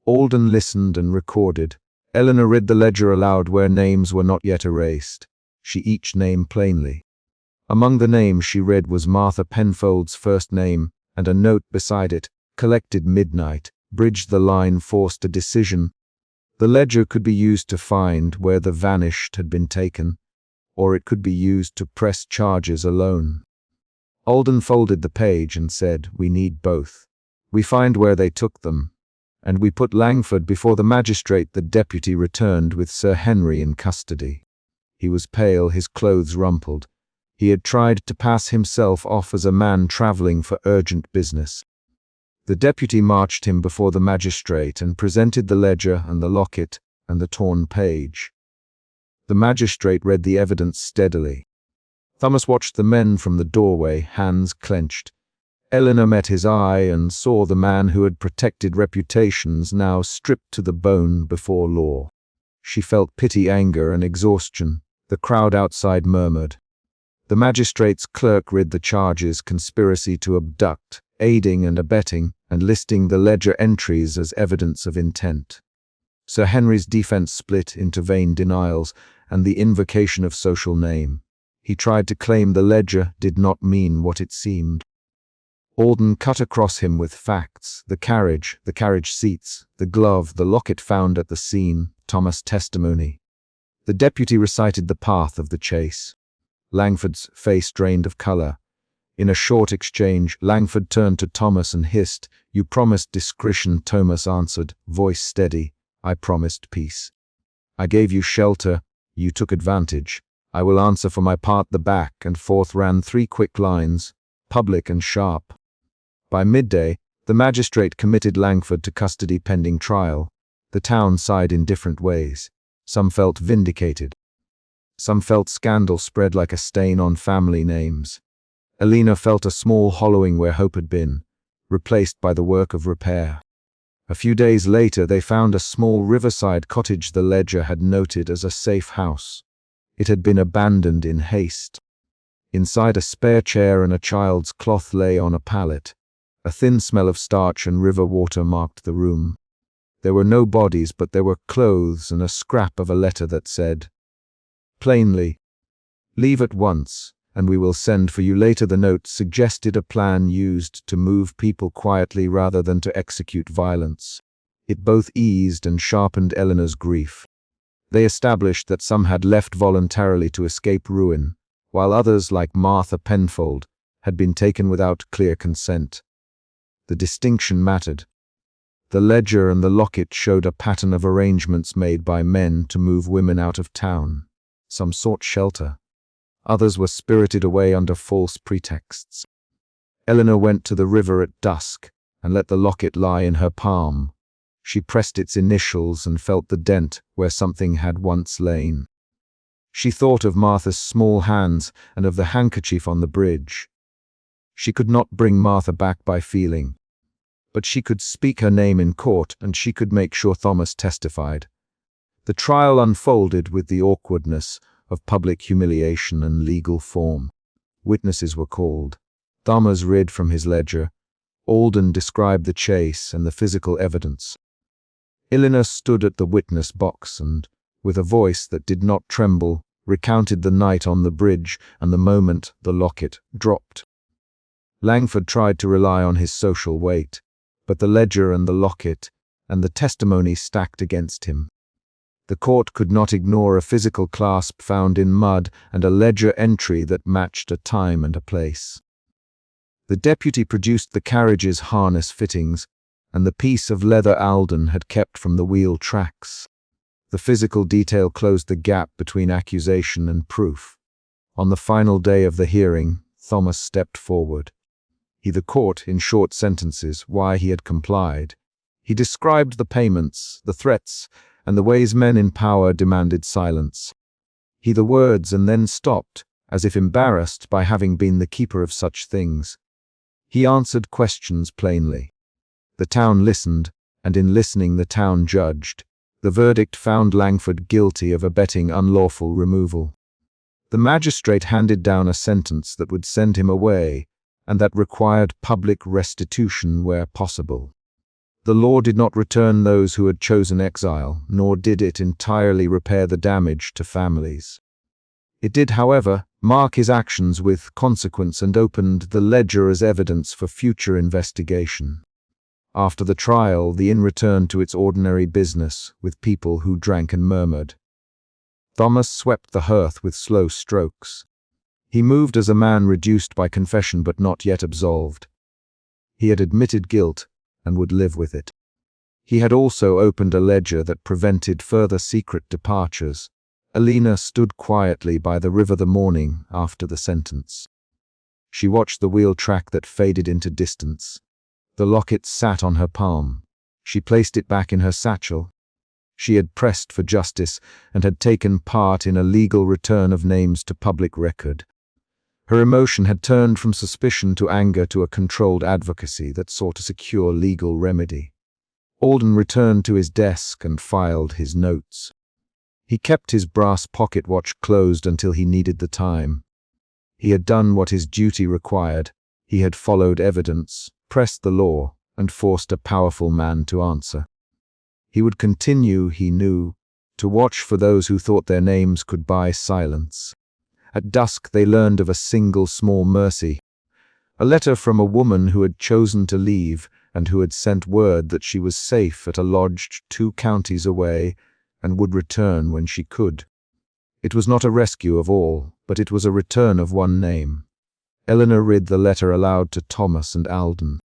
Alden listened and recorded. Eleanor read the ledger aloud where names were not yet erased. She each name plainly. Among the names she read was Martha Penfold's first name, and a note beside it, collected midnight, bridged the line, forced a decision. The ledger could be used to find where the vanished had been taken, or it could be used to press charges alone. Alden folded the page and said, "We need both. We find where they took them, and we put Langford before the magistrate." The deputy returned with Sir Henry in custody. He was pale, his clothes rumpled. He had tried to pass himself off as a man travelling for urgent business. The deputy marched him before the magistrate and presented the ledger and the locket and the torn page. The magistrate read the evidence steadily. Thomas watched the men from the doorway, hands clenched. Eleanor met his eye and saw the man who had protected reputations now stripped to the bone before law. She felt pity, anger, and exhaustion. The crowd outside murmured. The magistrate's clerk read the charges: conspiracy to abduct, aiding and abetting, and listing the ledger entries as evidence of intent. Sir Henry's defense split into vain denials and the invocation of social name. He tried to claim the ledger did not mean what it seemed. Alden cut across him with facts: the carriage seats, the glove, the locket found at the scene, Thomas' testimony. The deputy recited the path of the chase. Langford's face drained of color. In a short exchange, Langford turned to Thomas and hissed, "You promised discretion." Thomas answered, voice steady, "I promised peace. I gave you shelter, you took advantage. I will answer for my part." The back and forth ran 3 quick lines, public and sharp. By midday, the magistrate committed Langford to custody pending trial. The town sighed in different ways. Some felt vindicated. Some felt scandal spread like a stain on family names. Elena felt a small hollowing where hope had been, replaced by the work of repair. A few days later, they found a small riverside cottage the ledger had noted as a safe house. It had been abandoned in haste. Inside, a spare chair and a child's cloth lay on a pallet. A thin smell of starch and river water marked the room. There were no bodies, but there were clothes and a scrap of a letter that said, plainly, "Leave at once, and we will send for you later." The note suggested a plan used to move people quietly rather than to execute violence. It both eased and sharpened Eleanor's grief. They established that some had left voluntarily to escape ruin, while others, like Martha Penfold, had been taken without clear consent. The distinction mattered. The ledger and the locket showed a pattern of arrangements made by men to move women out of town. Some sought shelter. Others were spirited away under false pretexts. Eleanor went to the river at dusk and let the locket lie in her palm. She pressed its initials and felt the dent where something had once lain. She thought of Martha's small hands and of the handkerchief on the bridge. She could not bring Martha back by feeling, but she could speak her name in court, and she could make sure Thomas testified. The trial unfolded with the awkwardness of public humiliation and legal form. Witnesses were called. Thomas read from his ledger. Alden described the chase and the physical evidence. Eleanor stood at the witness box and, with a voice that did not tremble, recounted the night on the bridge and the moment the locket dropped. Langford tried to rely on his social weight, but the ledger and the locket and the testimony stacked against him. The court could not ignore a physical clasp found in mud and a ledger entry that matched a time and a place. The deputy produced the carriage's harness fittings and the piece of leather Alden had kept from the wheel tracks. The physical detail closed the gap between accusation and proof. On the final day of the hearing, Thomas stepped forward. He told the court in short sentences why he had complied. He described the payments, the threats, and the ways men in power demanded silence. He the words and then stopped, as if embarrassed by having been the keeper of such things. He answered questions plainly. The town listened, and in listening the town judged. The verdict found Langford guilty of abetting unlawful removal. The magistrate handed down a sentence that would send him away, and that required public restitution where possible. The law did not return those who had chosen exile, nor did it entirely repair the damage to families. It did, however, mark his actions with consequence and opened the ledger as evidence for future investigation. After the trial, the inn returned to its ordinary business, with people who drank and murmured. Thomas swept the hearth with slow strokes. He moved as a man reduced by confession but not yet absolved. He had admitted guilt and would live with it. He had also opened a ledger that prevented further secret departures. Alina stood quietly by the river the morning after the sentence. She watched the wheel track that faded into distance. The locket sat on her palm. She placed it back in her satchel. She had pressed for justice and had taken part in a legal return of names to public record. Her emotion had turned from suspicion to anger to a controlled advocacy that sought a secure legal remedy. Alden returned to his desk and filed his notes. He kept his brass pocket watch closed until he needed the time. He had done what his duty required. He had followed evidence, pressed the law, and forced a powerful man to answer. He would continue, he knew, to watch for those who thought their names could buy silence. At dusk they learned of a single small mercy, a letter from a woman who had chosen to leave and who had sent word that she was safe at a lodge 2 counties away and would return when she could. It was not a rescue of all, but it was a return of one name. Eleanor read the letter aloud to Thomas and Alden.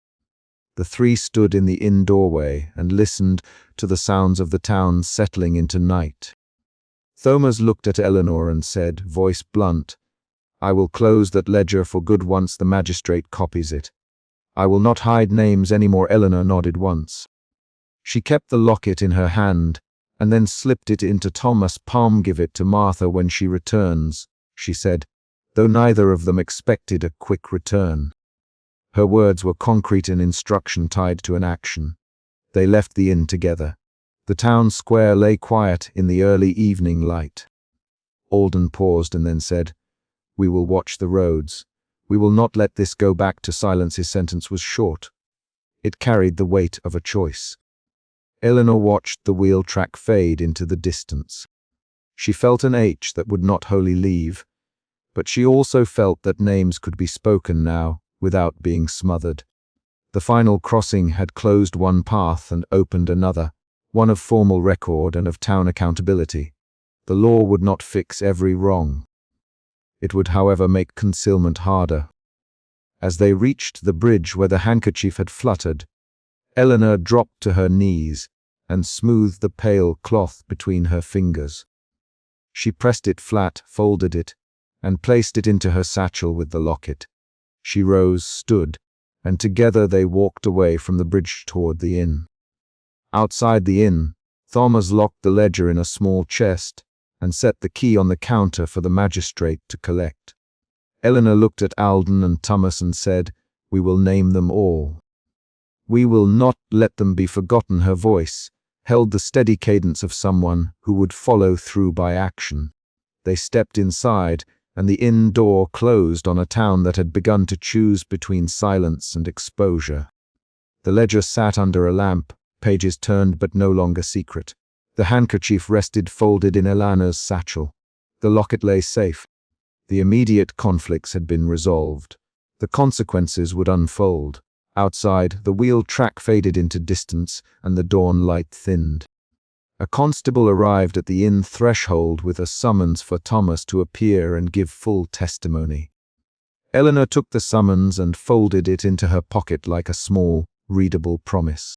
The 3 stood in the inn doorway and listened to the sounds of the town settling into night. Thomas looked at Eleanor and said, voice blunt, "I will close that ledger for good once the magistrate copies it. I will not hide names any more." Eleanor nodded once. She kept the locket in her hand and then slipped it into Thomas' palm. "Give it to Martha when she returns," she said, though neither of them expected a quick return. Her words were concrete, an instruction tied to an action. They left the inn together. The town square lay quiet in the early evening light. Alden paused and then said, "We will watch the roads. We will not let this go back to silence." His sentence was short. It carried the weight of a choice. Eleanor watched the wheel track fade into the distance. She felt an ache that would not wholly leave, but she also felt that names could be spoken now, without being smothered. The final crossing had closed one path and opened another, one of formal record and of town accountability. The law would not fix every wrong. It would, however, make concealment harder. As they reached the bridge where the handkerchief had fluttered, Eleanor dropped to her knees and smoothed the pale cloth between her fingers. She pressed it flat, folded it, and placed it into her satchel with the locket. She rose, stood, and together they walked away from the bridge toward the inn. Outside the inn, Thomas locked the ledger in a small chest and set the key on the counter for the magistrate to collect. Eleanor looked at Alden and Thomas and said, "We will name them all. We will not let them be forgotten." Her voice held the steady cadence of someone who would follow through by action. They stepped inside, and the inn door closed on a town that had begun to choose between silence and exposure. The ledger sat under a lamp, pages turned but no longer secret. The handkerchief rested folded in Eleanor's satchel. The locket lay safe. The immediate conflicts had been resolved. The consequences would unfold. Outside, the wheel track faded into distance and the dawn light thinned. A constable arrived at the inn threshold with a summons for Thomas to appear and give full testimony. Eleanor took the summons and folded it into her pocket like a small, readable promise.